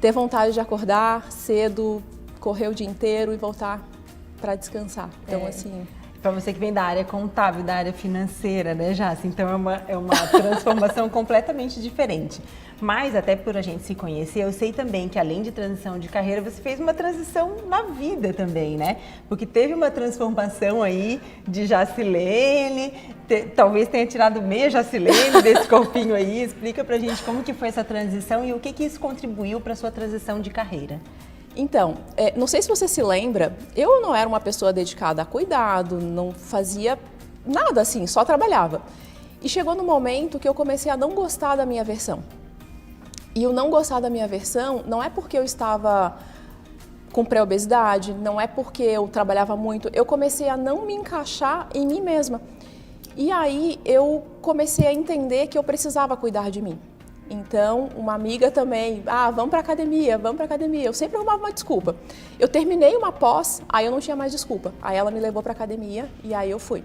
ter vontade de acordar cedo, correr o dia inteiro e voltar para descansar. Então, assim... Para você que vem da área contábil, da área financeira, né, Jace? Então é uma transformação completamente diferente. Mas até por a gente se conhecer, eu sei também que além de transição de carreira, você fez uma transição na vida também, né? Porque teve uma transformação aí de Jacilene, talvez tenha tirado meia Jacilene desse corpinho aí. Explica pra gente como que foi essa transição e o que isso contribuiu para a sua transição de carreira. Então, não sei se você se lembra, eu não era uma pessoa dedicada a cuidado, não fazia nada assim, só trabalhava. E chegou no momento que eu comecei a não gostar da minha versão. E o não gostar da minha versão não é porque eu estava com pré-obesidade, não é porque eu trabalhava muito, eu comecei a não me encaixar em mim mesma. E aí eu comecei a entender que eu precisava cuidar de mim. Então, uma amiga também, vamos para academia, vamos para academia. Eu sempre arrumava uma desculpa. Eu terminei uma pós, aí eu não tinha mais desculpa. Aí ela me levou para academia e aí eu fui.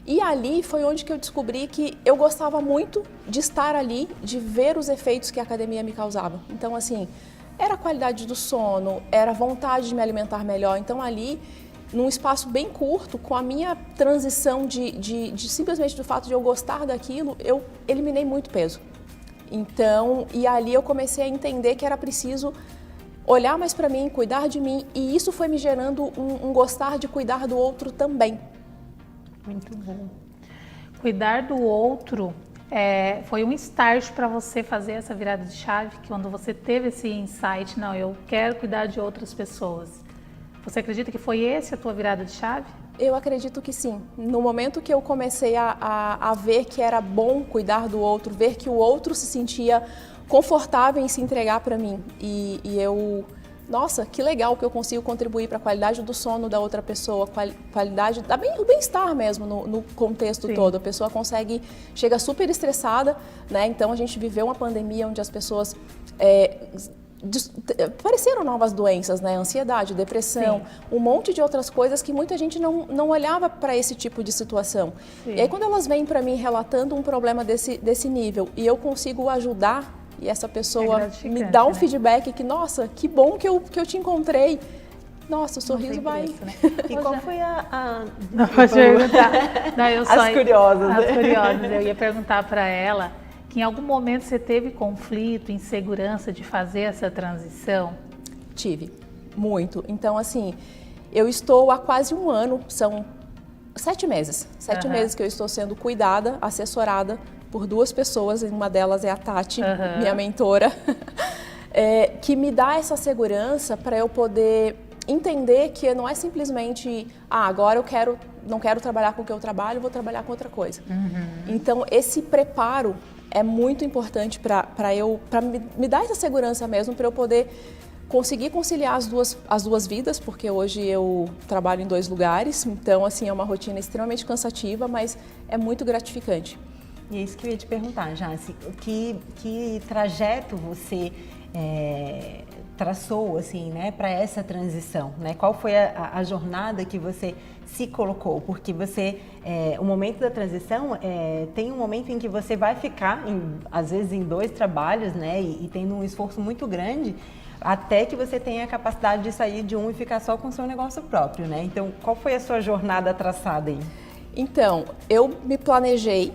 E ali foi onde que eu descobri que eu gostava muito de estar ali, de ver os efeitos que a academia me causava. Então, assim, era a qualidade do sono, era a vontade de me alimentar melhor. Então, ali, num espaço bem curto, com a minha transição de simplesmente do fato de eu gostar daquilo, eu eliminei muito peso. Então, e ali eu comecei a entender que era preciso olhar mais para mim, cuidar de mim, e isso foi me gerando um gostar de cuidar do outro também. Muito bom. Cuidar do outro foi um start para você fazer essa virada de chave, quando você teve esse insight, não, eu quero cuidar de outras pessoas. Você acredita que foi essa a tua virada de chave? Eu acredito que sim. No momento que eu comecei a ver que era bom cuidar do outro, ver que o outro se sentia confortável em se entregar para mim e eu, nossa, que legal que eu consigo contribuir para a qualidade do sono da outra pessoa, qualidade, o bem-estar mesmo no contexto Sim. todo. A pessoa chega super estressada, né? Então a gente viveu uma pandemia onde as pessoas apareceram novas doenças, né? Ansiedade, depressão, Sim. um monte de outras coisas que muita gente não olhava para esse tipo de situação. Sim. E aí quando elas vêm para mim relatando um problema desse nível e eu consigo ajudar e essa pessoa me dá um feedback que, nossa, que bom que eu te encontrei, nossa, o sorriso vai... Preço, né? E qual foi a... Não, pode perguntar. Não, eu só... As curiosas, As né? curiosas. Eu ia perguntar para ela que em algum momento você teve conflito, insegurança de fazer essa transição? Tive, muito. Então, assim, eu estou há quase um ano, são 7 meses. 7 meses que eu estou sendo cuidada, assessorada por 2 pessoas, uma delas é a Tati, minha mentora, que me dá essa segurança para eu poder entender que não é simplesmente, agora eu não quero trabalhar com o que eu trabalho, vou trabalhar com outra coisa. Então, esse preparo é muito importante para me dar essa segurança mesmo, para eu poder conseguir conciliar as duas vidas, porque hoje eu trabalho em 2 lugares, então assim é uma rotina extremamente cansativa, mas é muito gratificante. E é isso que eu ia te perguntar, Jaci, que trajeto você traçou assim, né, para essa transição, né? Qual foi a jornada que você se colocou? Porque você, o momento da transição, tem um momento em que você vai ficar, às vezes, em 2 trabalhos, né, e tendo um esforço muito grande, até que você tenha a capacidade de sair de um e ficar só com o seu negócio próprio, né? Então, qual foi a sua jornada traçada aí? Então, eu me planejei,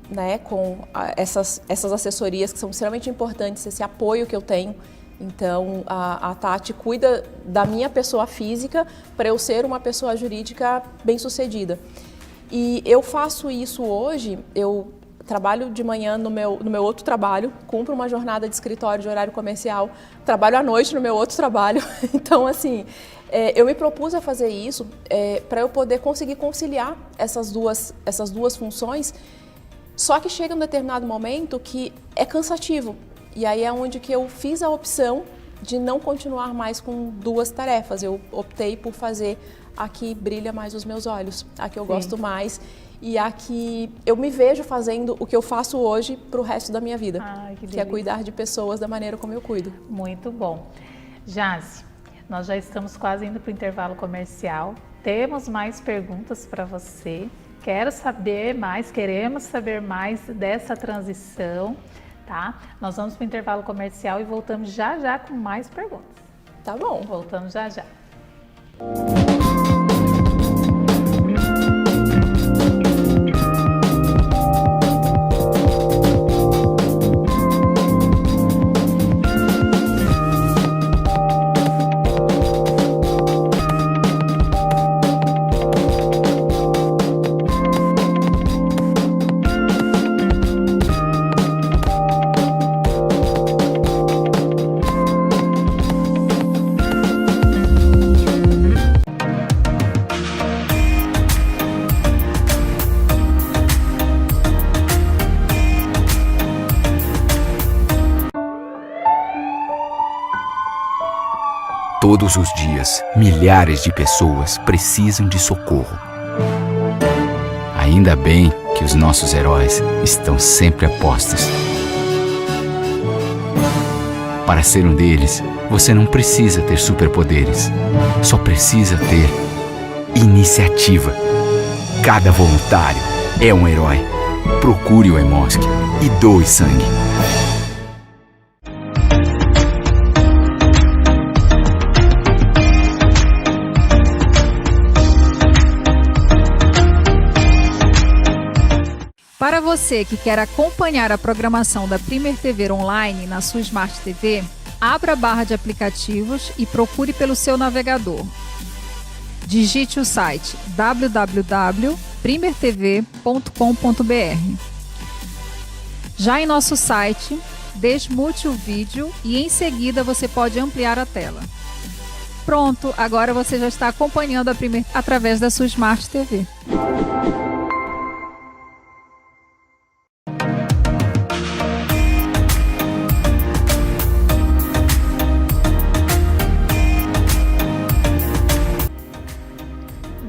né, com essas assessorias que são extremamente importantes, esse apoio que eu tenho. Então, a Tati cuida da minha pessoa física para eu ser uma pessoa jurídica bem-sucedida. E eu faço isso hoje, eu trabalho de manhã no meu outro trabalho, cumpro uma jornada de escritório de horário comercial, trabalho à noite no meu outro trabalho. Então, assim, eu me propus a fazer isso para eu poder conseguir conciliar essas duas funções, só que chega um determinado momento que é cansativo. E aí é onde que eu fiz a opção de não continuar mais com 2 tarefas. Eu optei por fazer a que brilha mais os meus olhos, a que eu gosto mais e a que eu me vejo fazendo o que eu faço hoje para o resto da minha vida, que é cuidar de pessoas da maneira como eu cuido. Muito bom. Jaci, nós já estamos quase indo para o intervalo comercial. Temos mais perguntas para você. Queremos saber mais dessa transição. Tá? Nós vamos para o intervalo comercial e voltamos já já com mais perguntas. Tá bom. Voltamos já já. Todos os dias, milhares de pessoas precisam de socorro. Ainda bem que os nossos heróis estão sempre a postos. Para ser um deles, você não precisa ter superpoderes. Só precisa ter iniciativa. Cada voluntário é um herói. Procure o Hemosk e doe sangue. Para você que quer acompanhar a programação da Primer TV online na sua Smart TV, abra a barra de aplicativos e procure pelo seu navegador. Digite o site www.primertv.com.br. Já em nosso site, desmute o vídeo e em seguida você pode ampliar a tela. Pronto, agora você já está acompanhando a Primer através da sua Smart TV.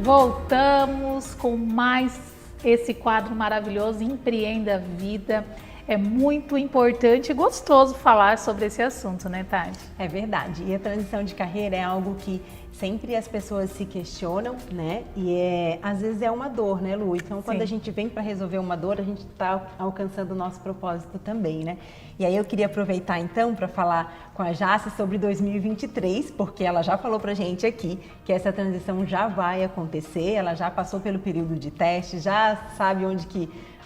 Voltamos com mais esse quadro maravilhoso, Empreenda a Vida. É muito importante e gostoso falar sobre esse assunto, né, Tati? É verdade. E a transição de carreira é algo que sempre as pessoas se questionam, né? E às vezes é uma dor, né, Lu? Então, quando a gente vem para resolver uma dor, a gente está alcançando o nosso propósito também, né? E aí eu queria aproveitar então para falar com a Jace sobre 2023, porque ela já falou pra gente aqui que essa transição já vai acontecer, ela já passou pelo período de teste, já sabe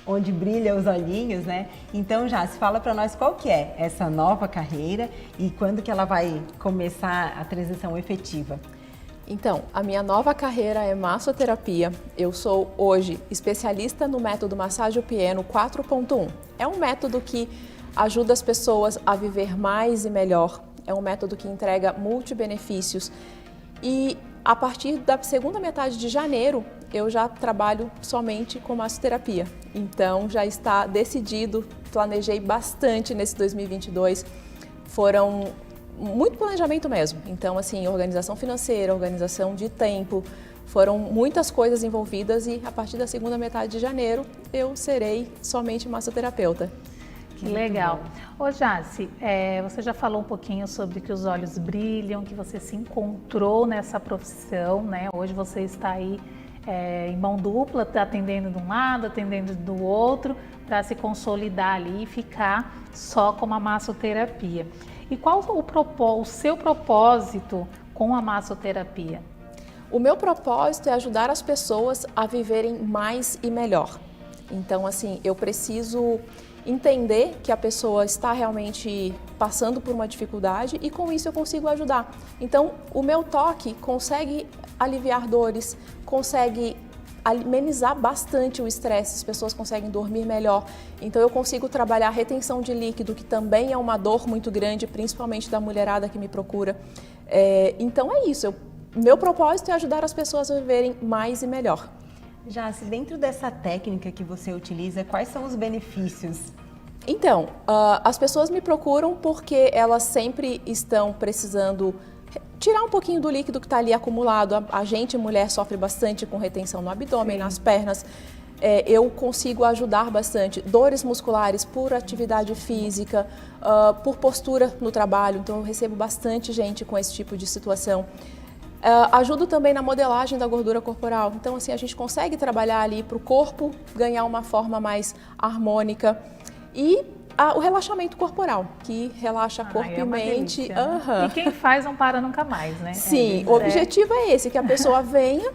onde brilha os olhinhos, né? Então, Jace, fala para nós qual que é essa nova carreira e quando que ela vai começar a transição efetiva. Então, a minha nova carreira é massoterapia. Eu sou hoje especialista no método Massagem Pieno 4.1. É um método que ajuda as pessoas a viver mais e melhor. É um método que entrega multibenefícios. E a partir da segunda metade de janeiro, eu já trabalho somente com massoterapia. Então, já está decidido, planejei bastante nesse 2022. Foram muito planejamento mesmo. Então, assim, organização financeira, organização de tempo, foram muitas coisas envolvidas e a partir da segunda metade de janeiro, eu serei somente massoterapeuta. Que legal. Ô Jace, você já falou um pouquinho sobre que os olhos brilham, que você se encontrou nessa profissão, né? Hoje você está aí em mão dupla, atendendo de um lado, atendendo do outro, para se consolidar ali e ficar só com a massoterapia. E qual o seu propósito com a massoterapia? O meu propósito é ajudar as pessoas a viverem mais e melhor. Então, assim, eu preciso entender que a pessoa está realmente passando por uma dificuldade e com isso eu consigo ajudar. Então, o meu toque consegue aliviar dores, consegue amenizar bastante o estresse, as pessoas conseguem dormir melhor. Então, eu consigo trabalhar a retenção de líquido, que também é uma dor muito grande, principalmente da mulherada que me procura. Então, é isso. Meu propósito é ajudar as pessoas a viverem mais e melhor. Jace, dentro dessa técnica que você utiliza, quais são os benefícios? Então, as pessoas me procuram porque elas sempre estão precisando tirar um pouquinho do líquido que está ali acumulado. A gente, mulher, sofre bastante com retenção no abdômen, nas pernas. Eu consigo ajudar bastante. Dores musculares por atividade física, por postura no trabalho. Então, eu recebo bastante gente com esse tipo de situação. Ajudo também na modelagem da gordura corporal. Então, assim, a gente consegue trabalhar ali para o corpo ganhar uma forma mais harmônica. E o relaxamento corporal, que relaxa corpo e mente. Delícia, né? E quem faz não para nunca mais, né? Sim, o objetivo é esse, que a pessoa venha,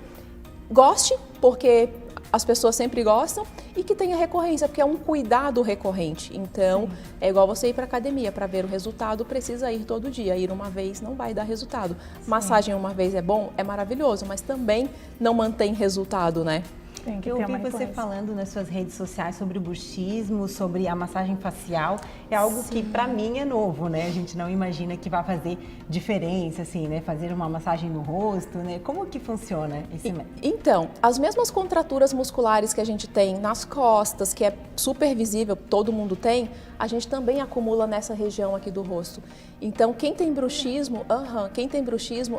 goste, porque as pessoas sempre gostam, e que tenha recorrência, porque é um cuidado recorrente. Então, é igual você ir para academia, para ver o resultado, precisa ir todo dia. Ir uma vez não vai dar resultado. Massagem uma vez é bom, é maravilhoso, mas também não mantém resultado, né? Eu ouvi você falando nas suas redes sociais sobre o bruxismo, sobre a massagem facial. É algo que para mim é novo, né? A gente não imagina que vai fazer diferença, assim, né? Fazer uma massagem no rosto, né? Como que funciona esse método? Então, as mesmas contraturas musculares que a gente tem nas costas, que é super visível, todo mundo tem, a gente também acumula nessa região aqui do rosto. Então, quem tem bruxismo,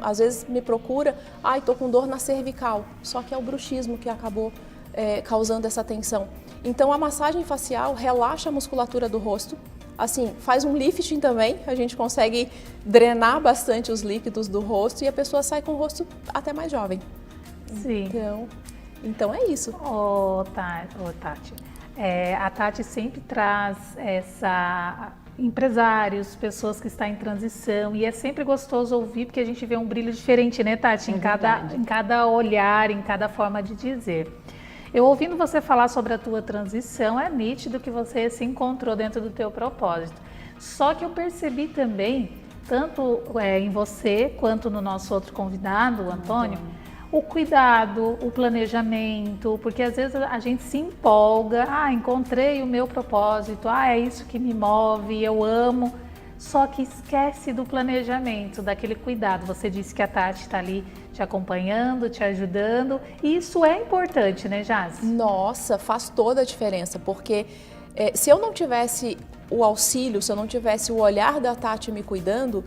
às vezes me procura, tô com dor na cervical, só que é o bruxismo que acabou causando essa tensão. Então, a massagem facial relaxa a musculatura do rosto, assim, faz um lifting também, a gente consegue drenar bastante os líquidos do rosto e a pessoa sai com o rosto até mais jovem. Sim. Então é isso. Tati, a Tati sempre traz empresários, pessoas que estão em transição, e é sempre gostoso ouvir, porque a gente vê um brilho diferente, né, Tati? Em cada olhar, em cada forma de dizer. Eu ouvindo você falar sobre a tua transição, é nítido que você se encontrou dentro do teu propósito. Só que eu percebi também, tanto em você quanto no nosso outro convidado, o Antônio, o cuidado, o planejamento, porque às vezes a gente se empolga, encontrei o meu propósito, é isso que me move, eu amo, só que esquece do planejamento, daquele cuidado. Você disse que a Tati está ali te acompanhando, te ajudando, e isso é importante, né, Jace? Nossa, faz toda a diferença, porque se eu não tivesse o auxílio, se eu não tivesse o olhar da Tati me cuidando,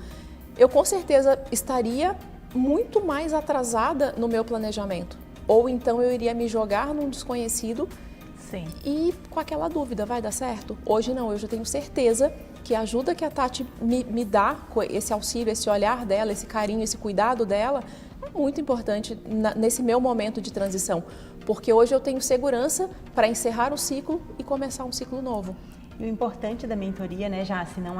eu com certeza estaria muito mais atrasada no meu planejamento. Ou então eu iria me jogar num desconhecido Sim. E com aquela dúvida, vai dar certo? Hoje não, hoje eu tenho certeza que a ajuda que a Tati me dá, esse auxílio, esse olhar dela, esse carinho, esse cuidado dela, é muito importante nesse meu momento de transição. Porque hoje eu tenho segurança para encerrar o ciclo e começar um ciclo novo. E o importante da mentoria, né, Jaci, não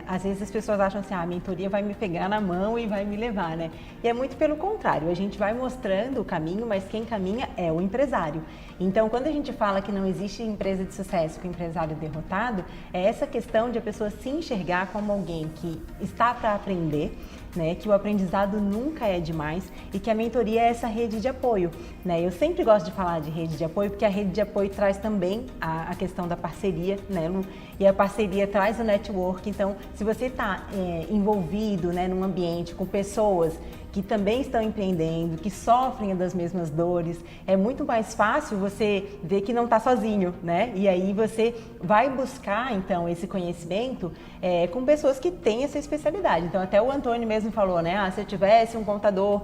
às vezes as pessoas acham assim, a mentoria vai me pegar na mão e vai me levar, né? E é muito pelo contrário, a gente vai mostrando o caminho, mas quem caminha é o empresário. Então, quando a gente fala que não existe empresa de sucesso com empresário derrotado, é essa questão de a pessoa se enxergar como alguém que está para aprender, né, que o aprendizado nunca é demais e que a mentoria é essa rede de apoio, né? Eu sempre gosto de falar de rede de apoio porque a rede de apoio traz também a questão da parceria, né, Lu? E a parceria traz o network. Então, se você está envolvido, né, num ambiente com pessoas que também estão empreendendo, que sofrem das mesmas dores, é muito mais fácil você ver que não está sozinho, né? E aí você vai buscar, então, esse conhecimento com pessoas que têm essa especialidade. Então, até o Antônio mesmo falou, né? Se eu tivesse um contador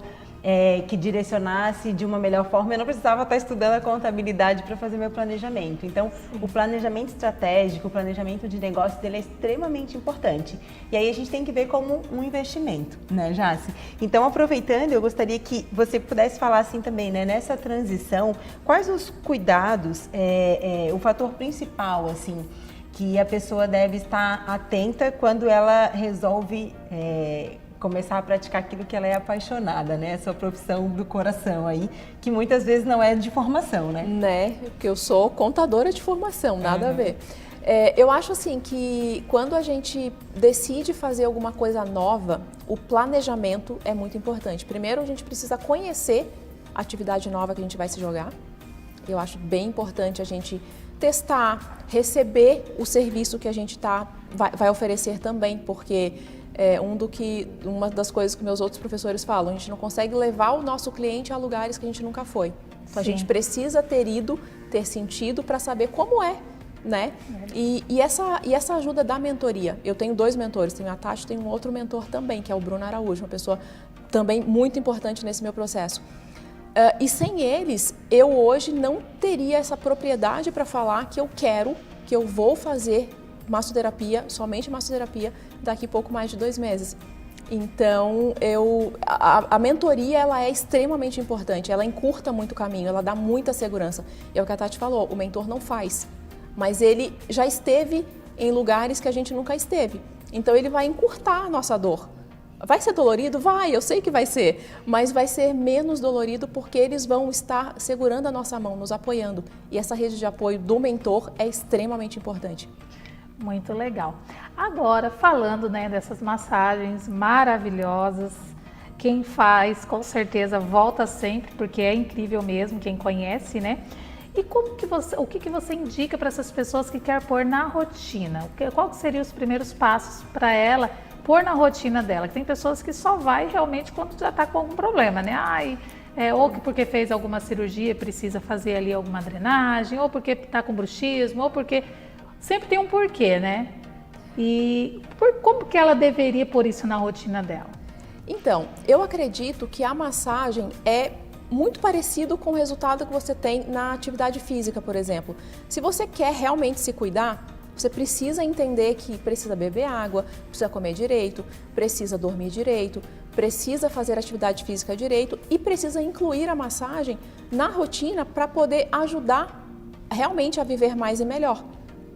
que direcionasse de uma melhor forma, eu não precisava estar estudando a contabilidade para fazer meu planejamento. Então, o planejamento estratégico, o planejamento de negócio dele é extremamente importante. E aí a gente tem que ver como um investimento, né, Jaci? Então, aproveitando, eu gostaria que você pudesse falar assim também, né, nessa transição, quais os cuidados, o fator principal, assim, que a pessoa deve estar atenta quando ela resolve começar a praticar aquilo que ela é apaixonada, né? Essa profissão do coração aí, que muitas vezes não é de formação, né? Né, porque eu sou contadora de formação, nada a ver. Eu acho assim que quando a gente decide fazer alguma coisa nova, o planejamento é muito importante. Primeiro a gente precisa conhecer a atividade nova que a gente vai se jogar. Eu acho bem importante a gente testar, receber o serviço que a gente vai oferecer também, porque uma das coisas que meus outros professores falam, a gente não consegue levar o nosso cliente a lugares que a gente nunca foi. Então, a gente precisa ter ido, ter sentido para saber como é, né? E essa ajuda da mentoria. Eu tenho 2 mentores, tenho a Tati, tenho um outro mentor também, que é o Bruno Araújo, uma pessoa também muito importante nesse meu processo. E sem eles, eu hoje não teria essa propriedade para falar que eu vou fazer massoterapia, somente massoterapia, daqui pouco mais de 2 meses. Então, a mentoria, ela é extremamente importante, ela encurta muito o caminho, ela dá muita segurança. E é o que a Tati falou, o mentor não faz, mas ele já esteve em lugares que a gente nunca esteve. Então, ele vai encurtar a nossa dor. Vai ser dolorido? Vai, eu sei que vai ser, mas vai ser menos dolorido porque eles vão estar segurando a nossa mão, nos apoiando. E essa rede de apoio do mentor é extremamente importante. Muito legal. Agora, falando, né, dessas massagens maravilhosas, quem faz, com certeza, volta sempre, porque é incrível mesmo, quem conhece, né? E o que você indica para essas pessoas que querem pôr na rotina? Qual seriam os primeiros passos para ela pôr na rotina dela? Que tem pessoas que só vai realmente quando já está com algum problema, né? Ou porque fez alguma cirurgia, precisa fazer ali alguma drenagem, ou porque está com bruxismo, ou porque... Sempre tem um porquê, né? E como que ela deveria pôr isso na rotina dela? Então, eu acredito que a massagem é muito parecido com o resultado que você tem na atividade física, por exemplo. Se você quer realmente se cuidar, você precisa entender que precisa beber água, precisa comer direito, precisa dormir direito, precisa fazer atividade física direito e precisa incluir a massagem na rotina para poder ajudar realmente a viver mais e melhor.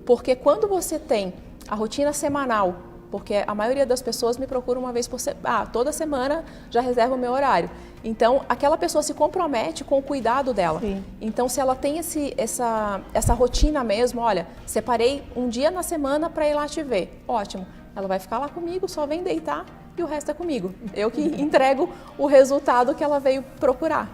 Porque quando você tem a rotina semanal, porque a maioria das pessoas me procura uma vez por semana, toda semana já reserva o meu horário. Então, aquela pessoa se compromete com o cuidado dela. Sim. Então, se ela tem essa rotina mesmo, olha, separei um dia na semana para ir lá te ver, ótimo. Ela vai ficar lá comigo, só vem deitar e o resto é comigo. Eu que entrego o resultado que ela veio procurar.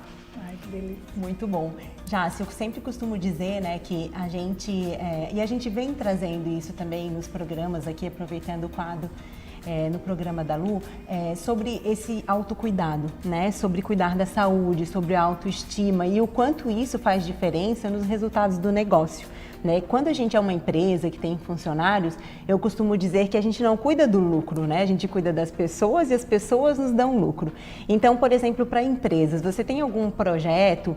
Ai, que delícia. Muito bom. Jaci, eu sempre costumo dizer, né, que a gente, e a gente vem trazendo isso também nos programas aqui, aproveitando o quadro no programa da Lu, sobre esse autocuidado, né, sobre cuidar da saúde, sobre a autoestima e o quanto isso faz diferença nos resultados do negócio. né? Quando a gente é uma empresa que tem funcionários, eu costumo dizer que a gente não cuida do lucro, né? A gente cuida das pessoas e as pessoas nos dão lucro. Então, por exemplo, para empresas, você tem algum projeto,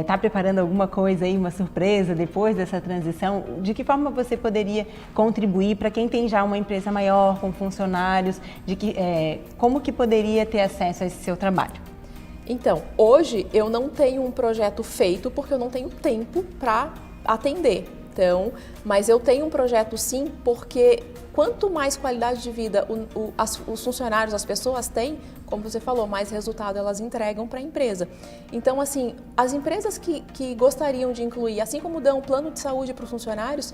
está preparando alguma coisa aí, uma surpresa depois dessa transição? De que forma você poderia contribuir para quem tem já uma empresa maior, com funcionários, como que poderia ter acesso a esse seu trabalho? Então, hoje eu não tenho um projeto feito porque eu não tenho tempo para atender. Então, mas eu tenho um projeto sim, porque quanto mais qualidade de vida os funcionários, as pessoas têm, como você falou, mais resultado elas entregam para a empresa. Então, assim, as empresas que gostariam de incluir, assim como dão um plano de saúde para os funcionários,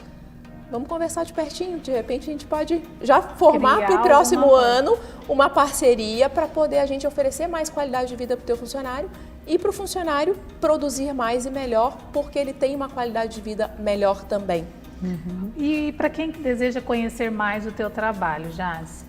vamos conversar de pertinho, de repente a gente pode já formar para o próximo ano uma parceria para poder a gente oferecer mais qualidade de vida para o teu funcionário e para o funcionário produzir mais e melhor, porque ele tem uma qualidade de vida melhor também. Uhum. E para quem deseja conhecer mais o teu trabalho, Jazz,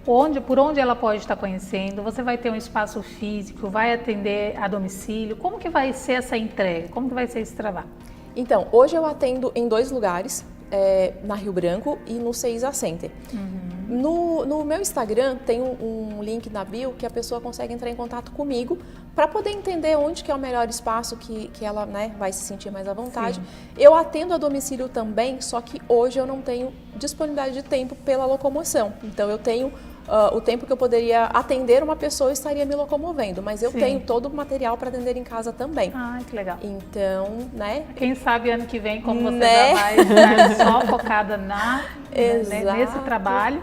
por onde ela pode estar conhecendo? Você vai ter um espaço físico, vai atender a domicílio? Como que vai ser essa entrega? Como que vai ser esse trabalho? Então, hoje eu atendo em 2 lugares, na Rio Branco e no CEISA Center. Uhum. No meu Instagram tem um link na bio que a pessoa consegue entrar em contato comigo para poder entender onde que é o melhor espaço que ela, né, vai se sentir mais à vontade. Sim. Eu atendo a domicílio também, só que hoje eu não tenho disponibilidade de tempo pela locomoção. Então eu tenho o tempo que eu poderia atender uma pessoa, eu estaria me locomovendo, mas eu Sim. tenho todo o material para atender em casa também. Ah, que legal. Então, né? Quem sabe ano que vem, como você já vai estar só focada nesse trabalho,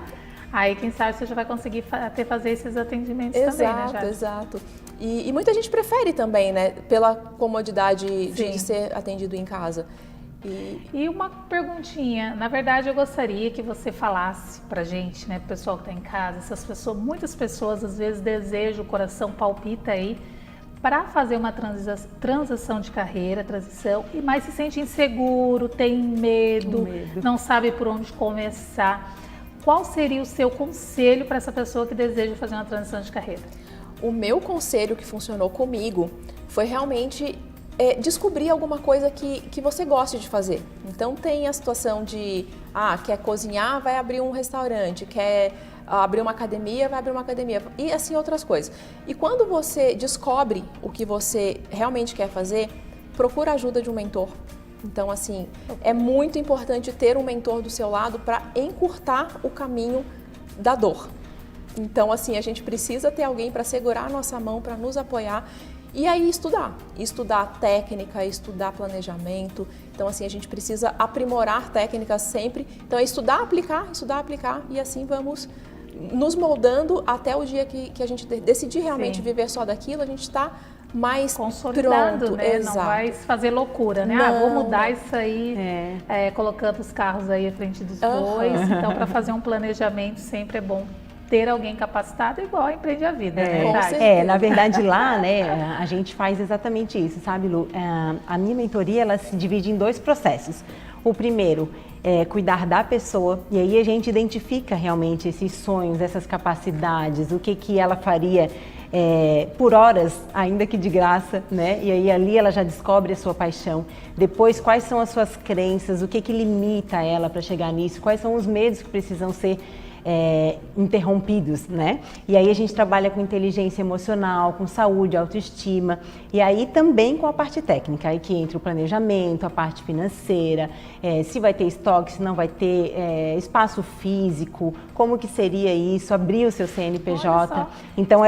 aí quem sabe você já vai conseguir fazer esses atendimentos também, né, Jade? Exato. E muita gente prefere também, né, pela comodidade de ser atendido em casa. E uma perguntinha, na verdade eu gostaria que você falasse pra gente, né, pro pessoal que está em casa, muitas pessoas às vezes desejam, o coração palpita aí, para fazer uma transição de carreira, mas se sente inseguro, tem medo, não sabe por onde começar. Qual seria o seu conselho para essa pessoa que deseja fazer uma transição de carreira? O meu conselho que funcionou comigo foi realmente descobrir alguma coisa que você goste de fazer. Então tem a situação de, quer cozinhar, vai abrir um restaurante, quer abrir uma academia, vai abrir uma academia, e assim outras coisas. E quando você descobre o que você realmente quer fazer, procura a ajuda de um mentor. Então, assim, é muito importante ter um mentor do seu lado para encurtar o caminho da dor. Então, assim, a gente precisa ter alguém para segurar a nossa mão, para nos apoiar. E aí estudar técnica, estudar planejamento. Então, assim, a gente precisa aprimorar técnicas sempre. Então, é estudar, aplicar e assim vamos nos moldando até o dia que a gente decidir realmente Sim. viver só daquilo, a gente está mais consolidado, pronto. Né? Exato. Não vai fazer loucura, né? Não, vou mudar isso aí, colocando os carros aí à frente dos bois. Então, para fazer um planejamento sempre é bom ter alguém capacitado, igual Empreende a Vida, né? Na verdade lá, né, a gente faz exatamente isso, sabe, Lu? A minha mentoria, ela se divide em 2 processos. O primeiro é cuidar da pessoa, e aí a gente identifica realmente esses sonhos, essas capacidades, o que ela faria por horas, ainda que de graça, né? E aí ali ela já descobre a sua paixão. Depois, quais são as suas crenças, o que limita ela para chegar nisso, quais são os medos que precisam ser interrompidos, né? E aí a gente trabalha com inteligência emocional, com saúde, autoestima, e aí também com a parte técnica, aí que entra o planejamento, a parte financeira, se vai ter estoque, se não vai ter, espaço físico, como que seria isso, abrir o seu CNPJ. Então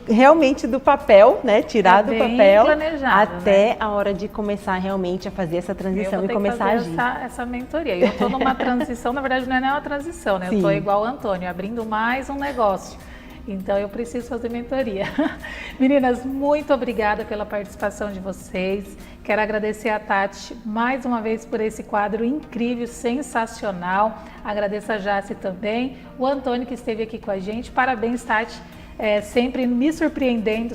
realmente do papel, né? Tirar do papel até a hora de começar realmente a fazer essa transição e começar a agir. Essa mentoria. Eu estou numa transição, na verdade não é nem uma transição, né? Sim. Eu estou igual o Antônio, abrindo mais um negócio. Então eu preciso fazer mentoria. Meninas, muito obrigada pela participação de vocês. Quero agradecer a Tati mais uma vez por esse quadro incrível, sensacional. Agradeço a Jace também, o Antônio que esteve aqui com a gente. Parabéns, Tati. sempre me surpreendendo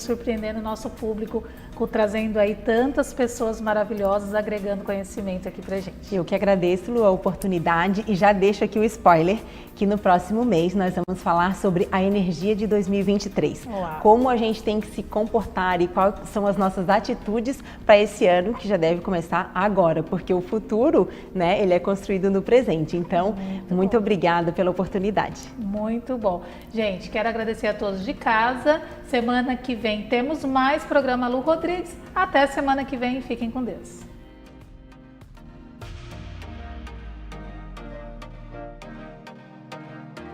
o nosso público, trazendo aí tantas pessoas maravilhosas, agregando conhecimento aqui pra gente. Eu que agradeço, Lu, a oportunidade e já deixo aqui o spoiler que no próximo mês nós vamos falar sobre a energia de 2023. Uau. Como a gente tem que se comportar e quais são as nossas atitudes para esse ano que já deve começar agora, porque o futuro, né, ele é construído no presente. Então, muito obrigada pela oportunidade. Muito bom. Gente, quero agradecer a todos de casa. Semana que vem temos mais programa Lu Rodrigues. Até semana que vem e fiquem com Deus.